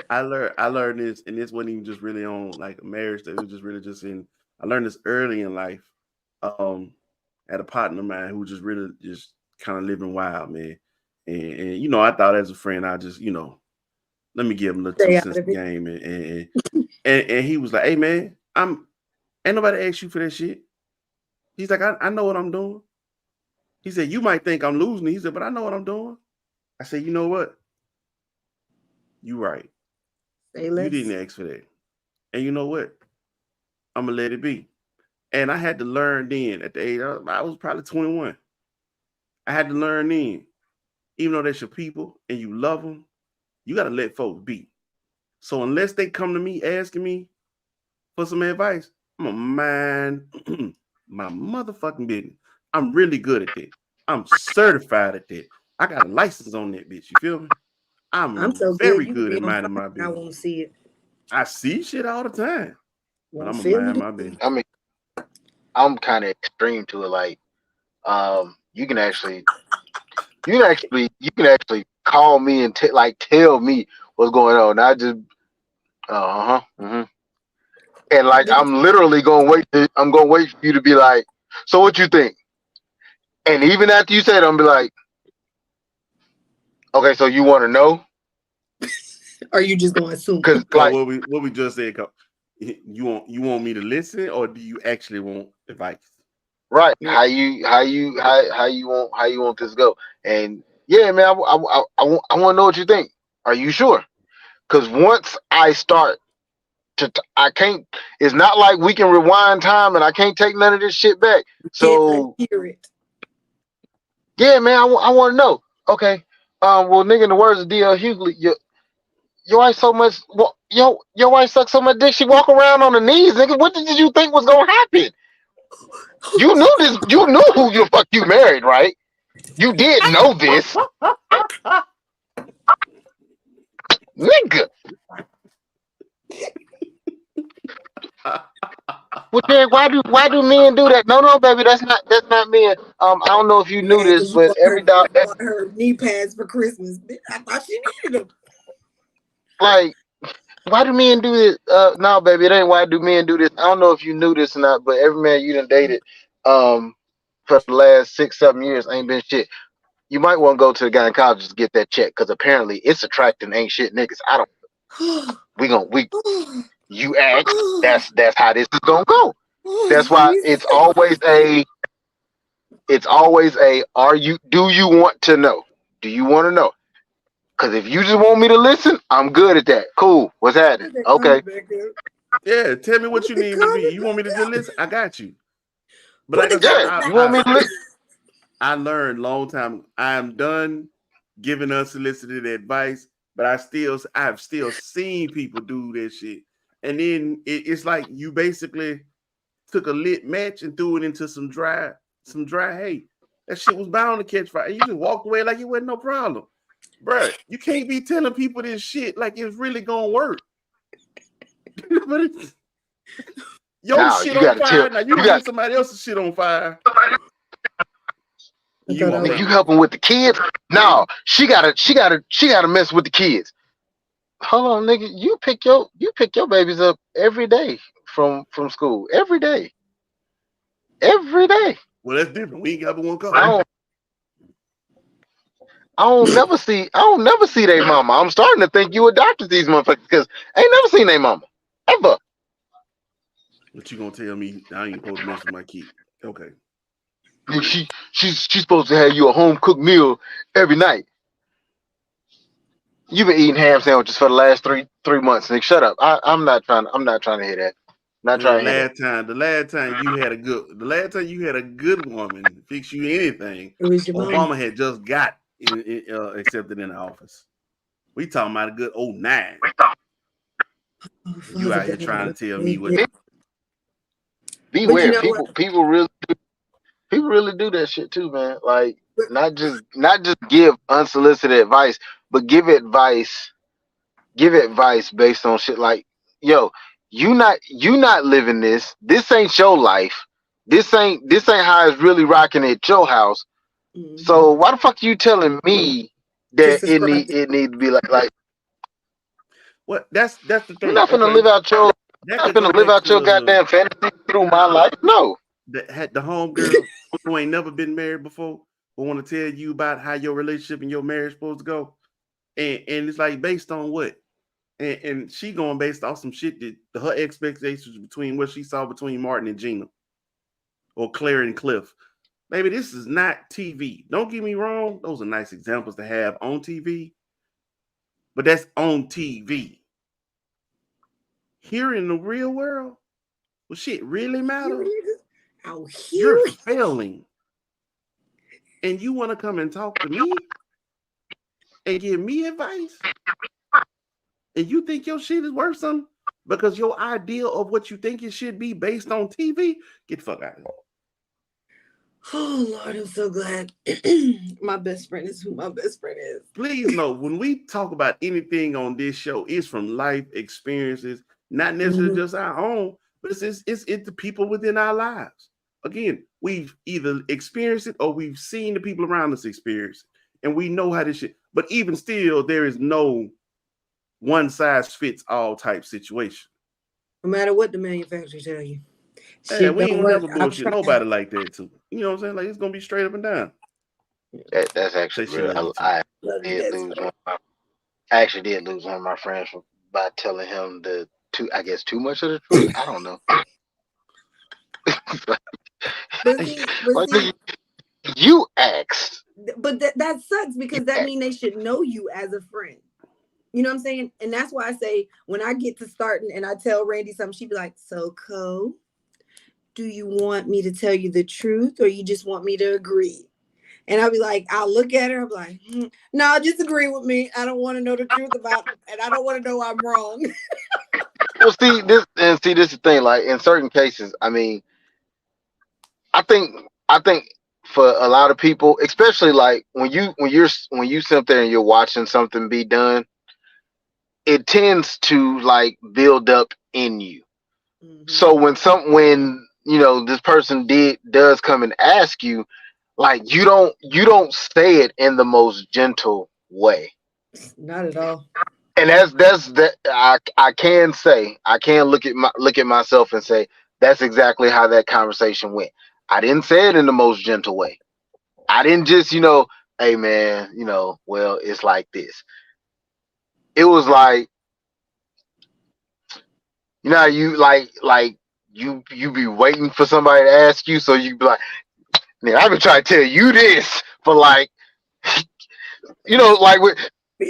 I learned this, and this wasn't even just really on like marriage. It was just really just in. I learned this early in life. Um, had a partner of mine who was just really just kind of living wild, man. And I thought as a friend, I just let me give him a little two Stay out cents of a it. game, and he was like, "Hey man, ain't nobody asked you for that shit." He's like, "I know what I'm doing." He said, "You might think I'm losing." He said, "But I know what I'm doing." I said, "You know what? You right. Say You didn't less. ask for that, and you know what? I'm gonna let it be." And I had to learn then at the age I was probably 21. I had to learn then, even though that's your people and you love them, you got to let folks be. So unless they come to me asking me for some advice, I'm gonna mind my motherfucking business. I'm really good at that. I'm certified at that. I got a license on that bitch. You feel me? I'm I'm so very good. You could good be at on minding fire my and I business. won't see it. I see shit all the time, but Won't I'm gonna feel mind it my again. business. I mean, I'm kind of extreme to it. Like, you can actually, you can actually call me and tell me what's going on. I just, and like This, I'm literally I'm gonna wait for you to be like, so what you think? And even after you say it, I'm be like, okay, so you want to know? or you just gonna assume? Cause Cause like, what we just said. Cause you want me to listen, or do you actually want advice? right, Yeah. how you want this to go? And yeah, man, I want to know what you think. Are you sure? Because once I start I can't. It's not like we can rewind time, and I can't take none of this shit back. Can't So unhear it. yeah, man, I want to know. Okay, well, nigga, in the words of D.L. Hughley, your wife so much. Your wife sucks so much dick she walk around on her knees, nigga. What did you think was gonna happen? You knew this. You knew who the fuck you married, right? You did know this, nigga. Well, then why do men do that? No, baby, that's not men. I don't know if you knew Man, this, because you but want every her, dog, you want her knee pads for Christmas. I thought she needed them. like, why do men do this? No, baby, it ain't why do men do this. I don't know if you knew this or not, but every man you done dated, for the last 6-7 years ain't been shit. You might want to go to the gynecologist to get that check because apparently it's attracting ain't shit niggas. I don't. We you asked. That's how this is gonna go. That's why it's always a are you do you want to know? Do you want to know? Because if you just want me to listen, I'm good at that. Cool. What's happening? Okay. Yeah, tell me what you need me to be. You want me to just listen? I got you. But like I said, You want me to listen? I learned long time. I am done giving unsolicited advice, but I've still seen people do this shit. And then it's like you basically took a lit match and threw it into some dry hay. That shit was bound to catch fire. You just walked away like it wasn't no problem. Bruh, you can't be telling people this shit like it's really gonna work. But your shit on fire. Now you get somebody else's shit on fire. You helping with the kids? No, she gotta mess with the kids. Hold on, nigga. You pick your babies up every day from school. Every day. Every day. Well, that's different. We ain't got but one car. I don't never see their mama. I'm starting to think you adopted these motherfuckers because I ain't never seen their mama. Ever. But you gonna tell me I ain't supposed to mess with my kid? Okay. She's supposed to have you a home cooked meal every night. You've been eating ham sandwiches for the last three months, Nick. Shut up. I'm not trying to hear that. Not trying to hear that. The last time you had a good woman fix you anything, Obama had just got accepted in the office. We talking about a good 09. You out here trying to tell me what? Beware, people really do that shit too, man. Like not just give unsolicited advice, but give advice based on shit like, yo, you not living this. This ain't your life. This ain't how it's really rocking at your house. Mm-hmm. So why the fuck are you telling me that it need to be like what? That's the thing. You're not gonna live out your goddamn fantasy through my life. No. The homegirl who ain't never been married before will want to tell you about how your relationship and your marriage supposed to go. And it's like based on what? And she going based off some shit that her expectations between what she saw between Martin and Gina or Claire and Cliff. Maybe this is not TV. Don't get me wrong. Those are nice examples to have on TV. But that's on TV. Here in the real world, well, shit really matters. You're failing. And you want to come and talk to me and give me advice? And you think your shit is worth something because your idea of what you think it should be based on TV? Get the fuck out of here. Oh, Lord, I'm so glad my best friend is who my best friend is. Please know, when we talk about anything on this show, it's from life experiences, not necessarily just our own, but it's the people within our lives. Again, we've either experienced it or we've seen the people around us experience it, and we know how this shit. But even still, there is no one size fits all type situation. No matter what the manufacturer tell you. Yeah, we ain't never bullshit nobody like that too. You know what I'm saying? Like it's gonna be straight up and down. That's actually real. I actually did lose one of my friends by telling him too much of the truth. I don't know. but you asked. But that sucks because that means they should know you as a friend. You know what I'm saying? And that's why I say when I get to starting and I tell Randy something, she be like, "So, Co, do you want me to tell you the truth or you just want me to agree?" And I'll be like, I'll look at her, I'll be like, no, just agree with me. I don't want to know the truth about it, and I don't want to know I'm wrong. Well, see this is the thing. Like in certain cases, I mean, I think for a lot of people, especially like when you sit there and you're watching something be done, it tends to like build up in you. Mm-hmm. So when this person does come and ask you, like you don't say it in the most gentle way. Not at all. And that's that I can look at myself and say that's exactly how that conversation went. I didn't say it in the most gentle way. I didn't just, hey man, well, it's like this. It was like, how you like you be waiting for somebody to ask you, so you be like, man, I've been trying to tell you this for like, like with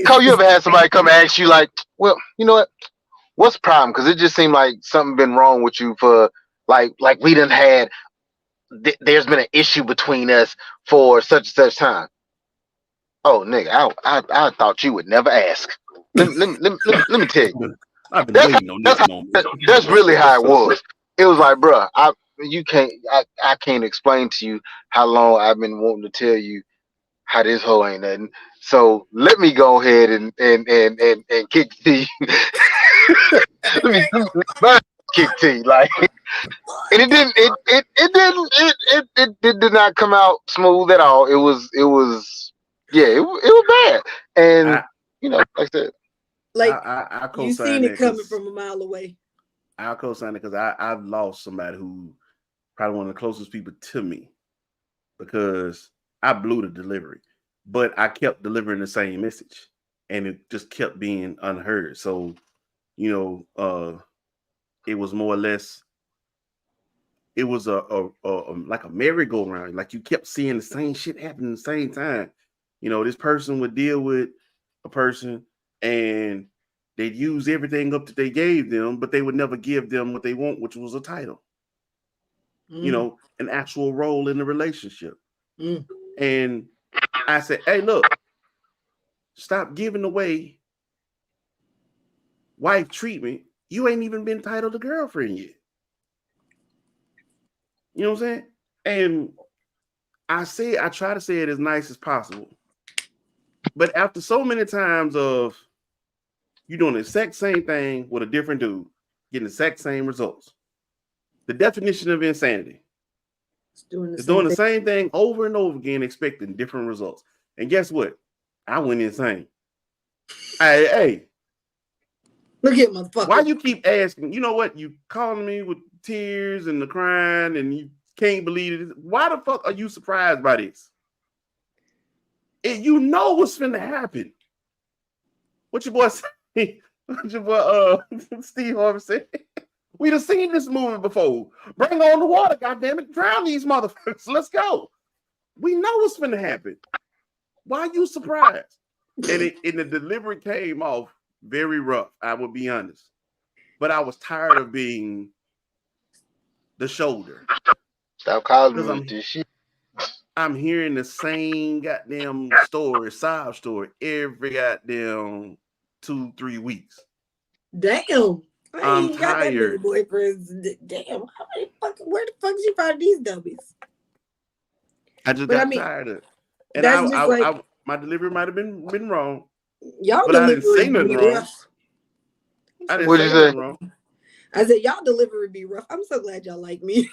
Cole, you ever had somebody come and ask you like, well, you know what's the problem? Because it just seemed like something been wrong with you for like we done had there's been an issue between us for such and such time. Oh, nigga, I thought you would never ask. Let me tell you. I've been That's waiting on that's this moment. that's really how it was. It was like, bruh, I can't explain to you how long I've been wanting to tell you how this hoe ain't nothing. So let me go ahead and kick to you. let me kick to you, like, and it didn't it did not come out smooth at all. It was yeah, it was bad, and I like I said, Like I you co-sign seen that it coming because from a mile away. I've lost somebody who probably one of the closest people to me because I blew the delivery, but I kept delivering the same message, and it just kept being unheard. So you know, it was more or less it was like a merry-go-round. Like you kept seeing the same shit happen at the same time. This person would deal with a person and they'd use everything up that they gave them, but they would never give them what they want, which was a title, Mm, an actual role in the relationship. mm. And I said, hey, look, stop giving away wife treatment. You ain't even been titled a girlfriend yet. You know what I'm saying? And I try to say it as nice as possible. But after so many times of you doing the exact same thing with a different dude, getting the exact same results, the definition of insanity It's doing the is same doing the thing. same thing over and over again, expecting different results. And guess what? I went insane. Hey, Look at why motherfucker. you keep asking? You know what? You calling me with tears and the crying, and you can't believe it. Why the fuck are you surprised by this? And you know what's finna happen. What your boy say? What your boy Steve Harvey said? We done seen this movie before. Bring on the water, goddammit. Drown these motherfuckers. Let's go. We know what's finna happen. Why are you surprised? And the delivery came off very rough, I will be honest. But I was tired of being the shoulder. stop calling Because me with this shit. I'm hearing the same goddamn story, sob story, every goddamn 2-3 weeks. Damn. I I'm ain't got that many tired. boyfriends. Damn. How many fucking where the fuck did you find these dummies? I just But I got mean, tired of it. And that's just like my delivery might have been wrong, y'all but I didn't say delivery nothing be wrong. rough. I'm I so didn't What'd glad say you y'all say? nothing wrong. like me. I said y'all delivery be rough. I'm so glad y'all like me.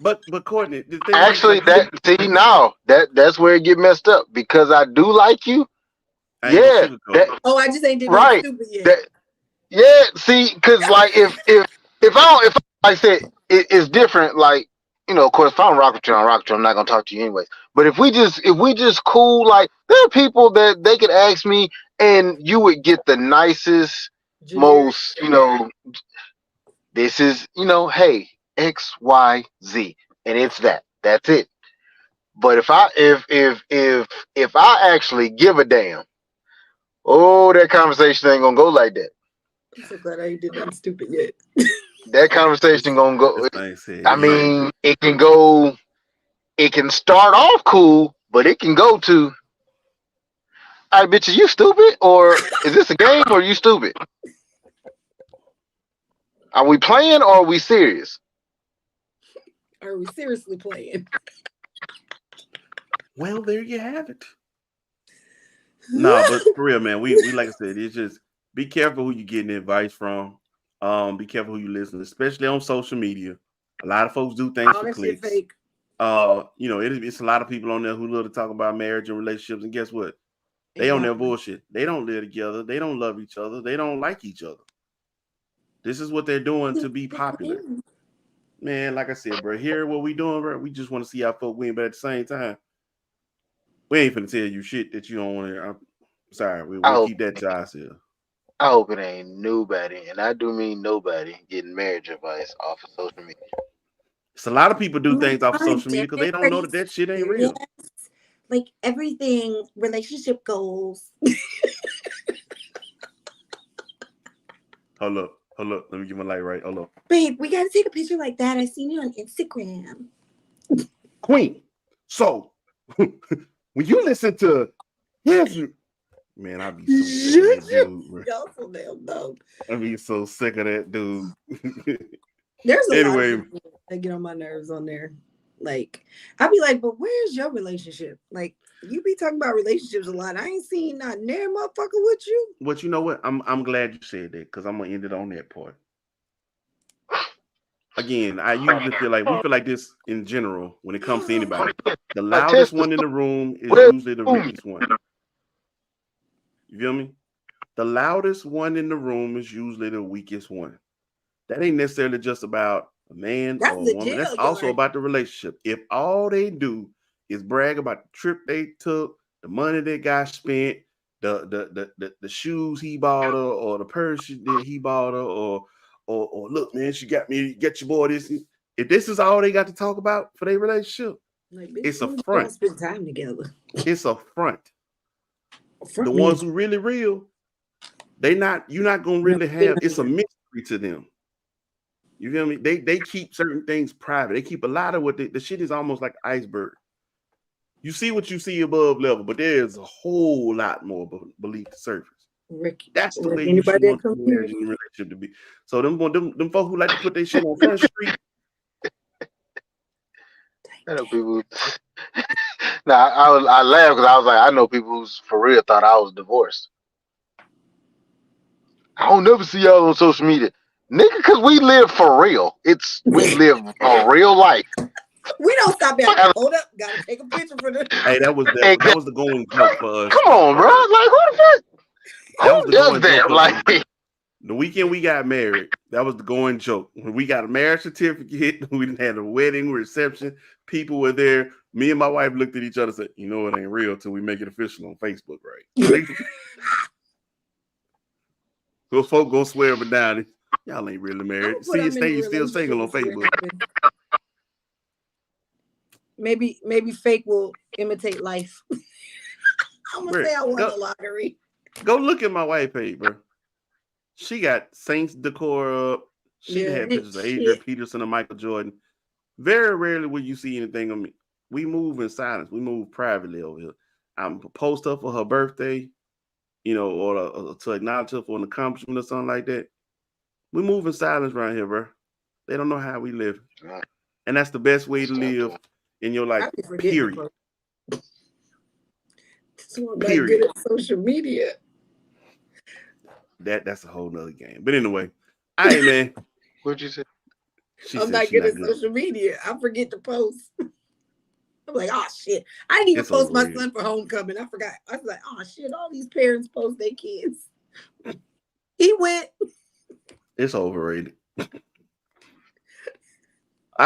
But Courtney, the thing is, Actually, like you said, that see now that's where it get messed up because I do like you. I ain't gonna Yeah, sugarcoat that it. Oh, I just ain't did nothing right. stupid yet. That yeah. See, because like if I don't, if like I said it's different. Like of course, if I don't rock with you, I don't rock with you. I'm not gonna talk to you anyways. But if we just cool, like there are people that they could ask me, and you would get the nicest, Generic. most this is hey XYZ, and it's that. That's it. But if I actually give a damn, Oh, that conversation ain't gonna go like that. I'm so glad I ain't did nothing stupid yet. That conversation gonna This go. thing said, I yeah. mean, it can go. It can start off cool, but it can go to, all right, bitch, are you stupid? Or is this a game or are you stupid? Are we playing or are we serious? Are we seriously playing? Well, there you have it. Nah, but for real, man, we like I said, it's just be careful who you getting advice from. Be careful who you listen, especially on social media. A lot of folks do things All for that shit clicks. fake. It's a lot of people on there who love to talk about marriage and relationships, and guess what? They Ain't on their happening. bullshit. They don't live together. They don't love each other. They don't like each other. This is what they're doing to be popular. Man, like I said, bro, here what we doing, bro. We just want to see how folk win, but at the same time, we ain't finna tell you shit that you don't want to. I'm sorry, I we'll hope, keep that to ourselves. I hope it ain't nobody, and I do mean nobody, getting marriage advice off of social media. It's a lot of people do Oh my things off of God, social media because Derek, they don't are know you that that shit ain't serious? real. Like everything, relationship goals. Hold up. Let me get my light right. Hold up. Babe, we gotta take a picture like that. I seen you on Instagram. Queen. So when you listen to his man, I be so sick of that dude, bro. Y'all so damn dumb. I be so sick of that dude. There's a lot of Anyway, people that get on my nerves on there. Like, I be like, but where's your relationship? Like, you be talking about relationships a lot. I ain't seen not near motherfucker with you. but you know what? I'm glad you said that because I'm gonna end it on that part. Again, I usually feel like we feel like this in general when it comes to anybody. The I loudest test the one in the room is where's usually the the room? weakest one. You feel me? The loudest one in the room is usually the weakest one. That ain't necessarily just about a man That's or a the woman. That's jail also yard. about the relationship. If all they do is brag about the trip they took, the money they got spent, the shoes he bought her, or the purse that he bought her, or look, man, she got me, get your boy this. If this is all they got to talk about for their relationship, Like, bitch, it's a when did y'all front. spend time together? It's a front. The Front me. ones who really real, they not you're not gonna No, really have. It's a mystery to them. You feel me? They keep certain things private. They keep a lot of what the shit is almost like an iceberg. You see what you see above level, but there's a whole lot more beneath the surface. Rick, That's the Rick, way you should anybody that want comes your here, marriage and relationship to be. So them folk who like to put their shit on Front Street, I know people. Now I laugh because I was like, I know people who's for real thought I was divorced. I don't never see y'all on social media, nigga, because we live for real. We live a real life. we don't stop at. Hold up, gotta take a picture for the. hey, that Exactly. was the going joke for us. Come on, bro. Like, who the fuck? That was Who the does going joke that? for us. Like, The weekend we got married, that was the going joke. When we got a marriage certificate, we didn't have a wedding reception. People were there. Me and my wife looked at each other and said, "You know it ain't real till we make it official on Facebook, right?" Those folk gonna swear up and down. Y'all ain't really I'm married. gonna put See, it them in stay a you still relationship single on and see what Facebook. happens. Maybe fake will imitate life. I'm gonna Bro, say I won go the lottery. go look at my wife page, bro. She got Saints decor up. She Yeah, had pictures of Adrian shit. Peterson and Michael Jordan. Very rarely will you see anything on me. We move in silence. We move privately over here. I'm post her for her birthday, or to acknowledge her for an accomplishment or something like that. We move in silence around here, bro. They don't know how we live, and that's the best way to stop live doing. in your I life. be forgetting to Period. post. So I'm not good Period. at social media. That's a whole nother game. But anyway, all right, man. What'd you say? She I'm said not she good not at good. social media. I forget to post. I'm like, oh shit. I didn't even It's post my overrated. son for homecoming. I forgot. I was like, oh shit, all these parents post their kids. He went. It's overrated. All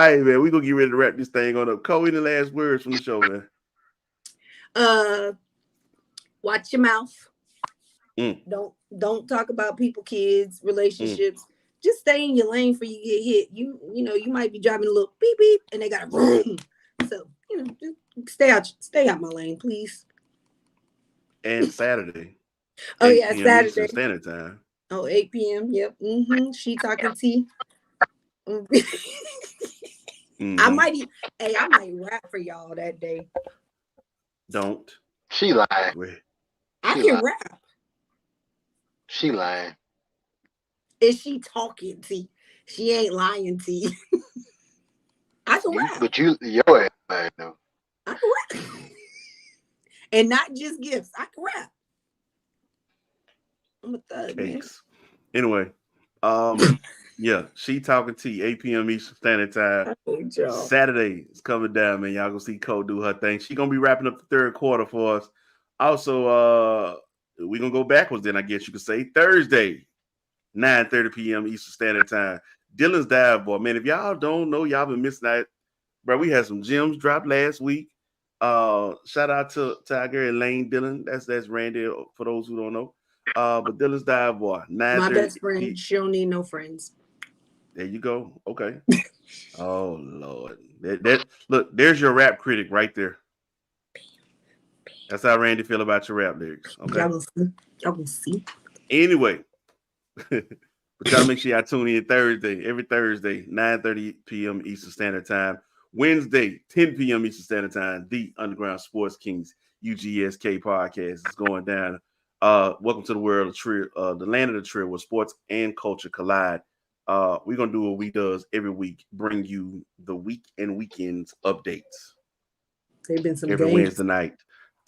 right, man. We gonna get ready to wrap this thing on up. Cole, any last words from the show, man? Watch your mouth. Mm, Don't talk about people, kids, mm. relationships. Just stay in your lane before you get hit. You might be driving a little beep beep and they got a boom. So, just stay out my lane, please. And Saturday. Oh 8 yeah, p.m. Eastern Saturday. Standard Time. Oh, 8 p.m. Yep. She talking T. I Mm-hmm. might. Hey, I might rap for y'all that day. Don't. She lying. Wait. I She can lying. rap. She lying. Is she talking T? She ain't lying T. I can rap. But your ass lying though. I can rap. And not just gifts. I can rap. I'm a thug, man. Cakes. Anyway, um, yeah, she talking to you, 8 p.m. Eastern Standard Time. I told y'all. Saturday is coming down, man. Y'all gonna see Cole do her thing. She gonna be wrapping up the third quarter for us. Also, we gonna go backwards then, I guess you could say. Thursday, 9:30 p.m. Eastern Standard Time. Dylan's Dive Bar. Man, if y'all don't know, y'all been missing out. Bro, we had some gems dropped last week. Shout out to Tiger and Lane Dillon. That's Randy for those who don't know. But Dylan's Dive Bar, My best 9:30 friend. She don't need no friends. There you go. Okay. Oh Lord. That look, there's your rap critic right there. That's how Randy feel about your rap lyrics. Okay. Y'all gonna see. Y'all gonna see. Anyway, but y'all make sure y'all tune in Thursday, every Thursday, 9:30 p.m. Eastern Standard Time. Wednesday, 10 p.m. Eastern Standard Time, the Underground Sports Kings UGSK podcast is going down. Welcome to the world of Trill, the land of the Trill, where sports and culture collide. We're gonna do what we does every week, bring you the week and weekends updates They've been some every games. Wednesday night.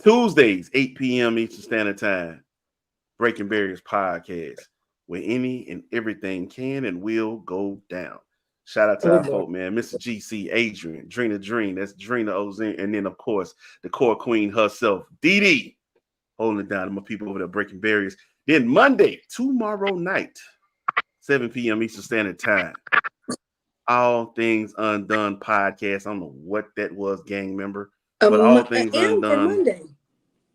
Tuesdays, 8 p.m. Eastern Standard Time. Breaking Barriers podcast, where any and everything can and will go down. Shout out to Oh our Lord. folk, man. Mr. GC, Adrian, Drina Dream. That's Drina Ozin. And then, of course, the core queen herself, Dee Dee, holding it down to my people over there, Breaking Barriers. Then Monday, tomorrow night, 7 p.m. Eastern Standard Time. All Things Undone podcast. I don't know what that was, gang member, but All An Things M for Undone. Monday.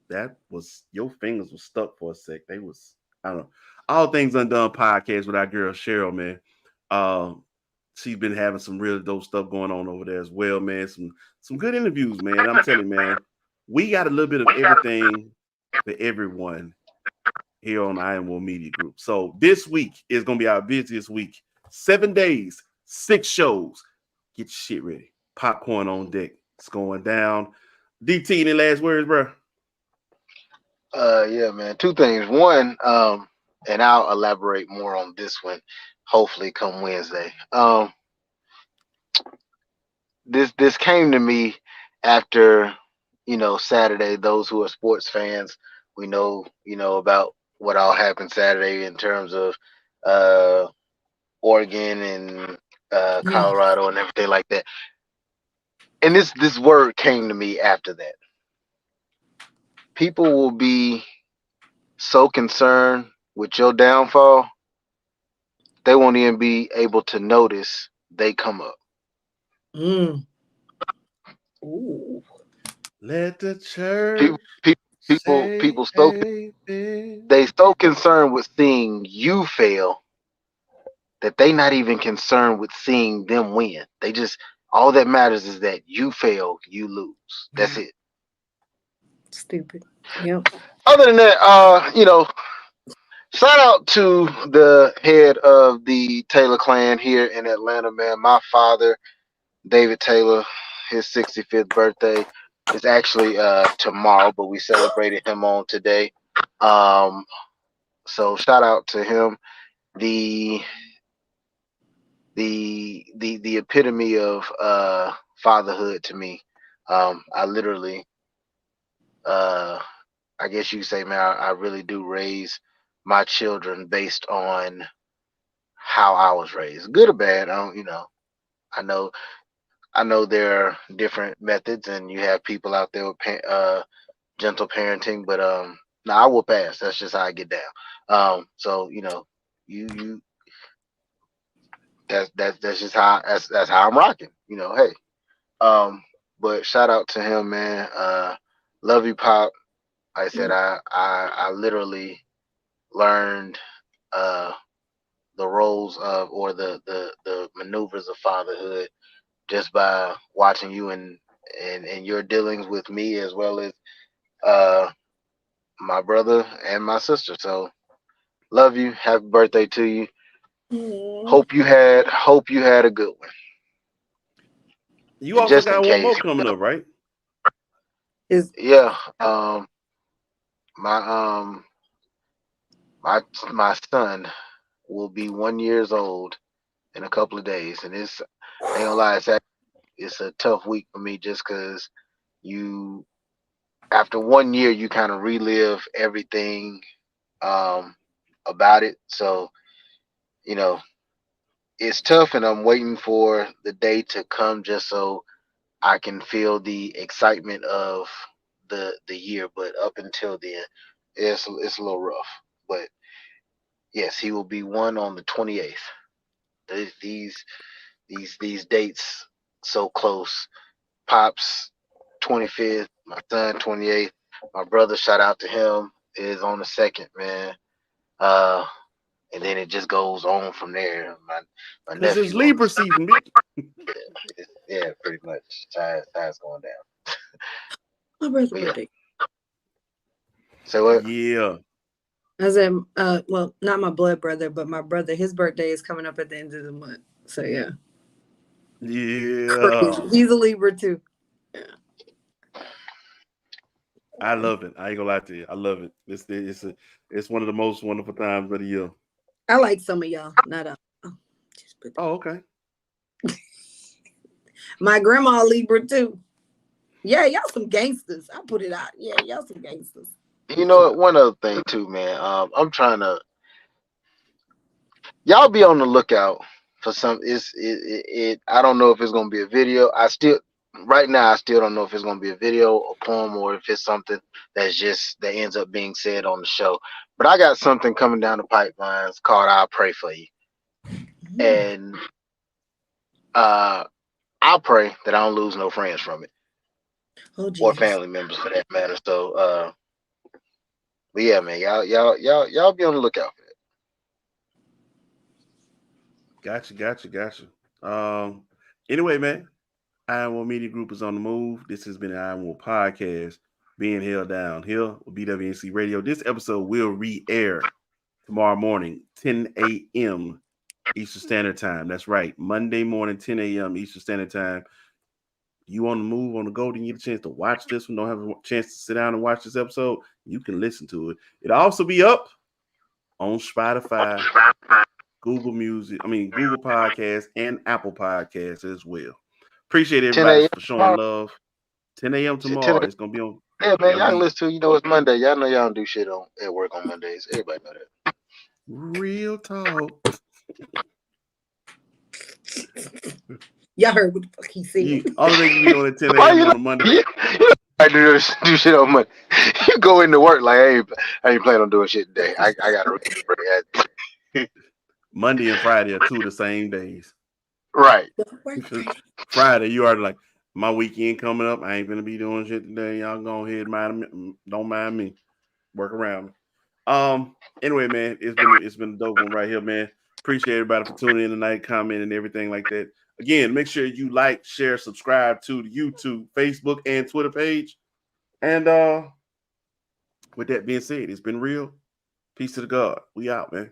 That was your fingers were stuck for a sec. They was I don't know. All Things Undone podcast with our girl Cheryl, man. Um, she's been having some real dope stuff going on over there as well, man. Some good interviews, man. I'm telling you, man, we got a little bit of everything for everyone here on the Iowa Media Group. So this week is gonna be our busiest week. 7 days, 6 shows. Get your shit ready. Popcorn on deck. It's going down. DT, any last words, bro? Yeah, man. Two things. One, and I'll elaborate more on this one. Hopefully, come Wednesday. This came to me after Saturday. Those who are sports fans, we know about what all happened Saturday in terms of uh Oregon and Mm. Colorado and everything like that. And this word came to me after that. People will be so concerned with your downfall, they won't even be able to notice they come up. Mm. Ooh. Let the church People, people, people, say people so amen. they so concerned with seeing you fail that they not even concerned with seeing them win. They just all that matters is that you fail, you lose. That's it. Stupid. Yep. Other than that, shout out to the head of the Taylor clan here in Atlanta, man. My father, David Taylor, his 65th birthday is actually tomorrow, but we celebrated him on today. Um, so shout out to him. The the epitome of fatherhood to me. I literally uh I guess you say, man, I really do raise my children based on how I was raised, good or bad. I don't, I know, I know there are different methods, and you have people out there with gentle parenting, but no, I will pass. That's just how I get down. So you that's just how that's how I'm rocking. Hey, um, but shout out to him, man. Love you, Pop. Like I said, I literally learned uh the roles of or the maneuvers of fatherhood just by watching you and your dealings with me as well as uh my brother and my sister. So love you. Happy birthday to you. Mm. Hope you had a good one. You And also just in got one case, more coming up, right? Is yeah, my my my son will be 1 years old in a couple of days, and it's I ain't gonna lie, it's a tough week for me just because you after 1 year you kind of relive everything um about it. So you know it's tough, and I'm waiting for the day to come just so I can feel the excitement of the year. But up until then, it's a little rough. But yes, he will be one on the 28th. These these dates so close. Pops 25th, my son 28th. My brother, shout out to him, is on the second, man. Uh, and then it just goes on from there. My Because it's nephew on Libra the season, bitch. yeah, pretty much. Time's going down. my brother's But yeah. birthday? So what? Yeah. I said, well, not my blood brother, but my brother. His birthday is coming up at the end of the month. So yeah, crazy. Yeah. He's a Libra too. Yeah. I love it. I ain't gonna lie to you. I love it. It's one of the most wonderful times of the year. I like some of y'all, not all. Oh, just put that. Oh, okay. My grandma a Libra too. Yeah, y'all some gangsters. I put it out. Yeah, y'all some gangsters. You know what? One other thing too, man. I'm trying to y'all be on the lookout for some. I don't know if it's gonna be a video. Right now I still don't know if it's gonna be a video, a poem, or if it's something that ends up being said on the show. But I got something coming down the pipelines called "I'll Pray for You," Mm. and uh, I pray that I don't lose no friends from it Oh or Jesus. family members for that matter. So, but yeah, man, y'all be on the lookout for that. Gotcha. Um. Anyway, man, Iron War Media Group is on the move. This has been the Iron War Podcast, being held down here with BWNC Radio. This episode will re-air tomorrow morning, 10 a.m. Eastern Standard Time. That's right, Monday morning, 10 a.m. Eastern Standard Time. You on the move, on the go, didn't get a chance to watch this one, don't have a chance to sit down and watch this episode, you can listen to it. It'll also be up on Spotify, Google Podcasts, and Apple Podcasts as well. Appreciate 10 everybody a.m. for showing tomorrow. love. 10 a.m. Shit, 10 tomorrow. a.m. It's gonna be on. Yeah, man, It'll y'all can be listen to. You know it's Monday. Y'all know y'all don't do shit at work on Mondays. Everybody know that. real talk. Y'all heard what the fuck he said. You only thing you be doing at 10 Why a.m. you on look? a Monday. I do shit on Monday. You go into work like I ain't planning on doing shit today. I got to recuperate. Monday and Friday are two of the same days. Right. Don't work Friday. Friday, you already like, my weekend coming up. I ain't gonna be doing shit today. Y'all go ahead, don't mind me. Work around me. Anyway, man, it's been a dope one right here, man. Appreciate everybody for tuning in tonight, commenting, and everything like that. Again, make sure you like, share, subscribe to the YouTube, Facebook, and Twitter page. And with that being said, it's been real. Peace to the God. We out, man.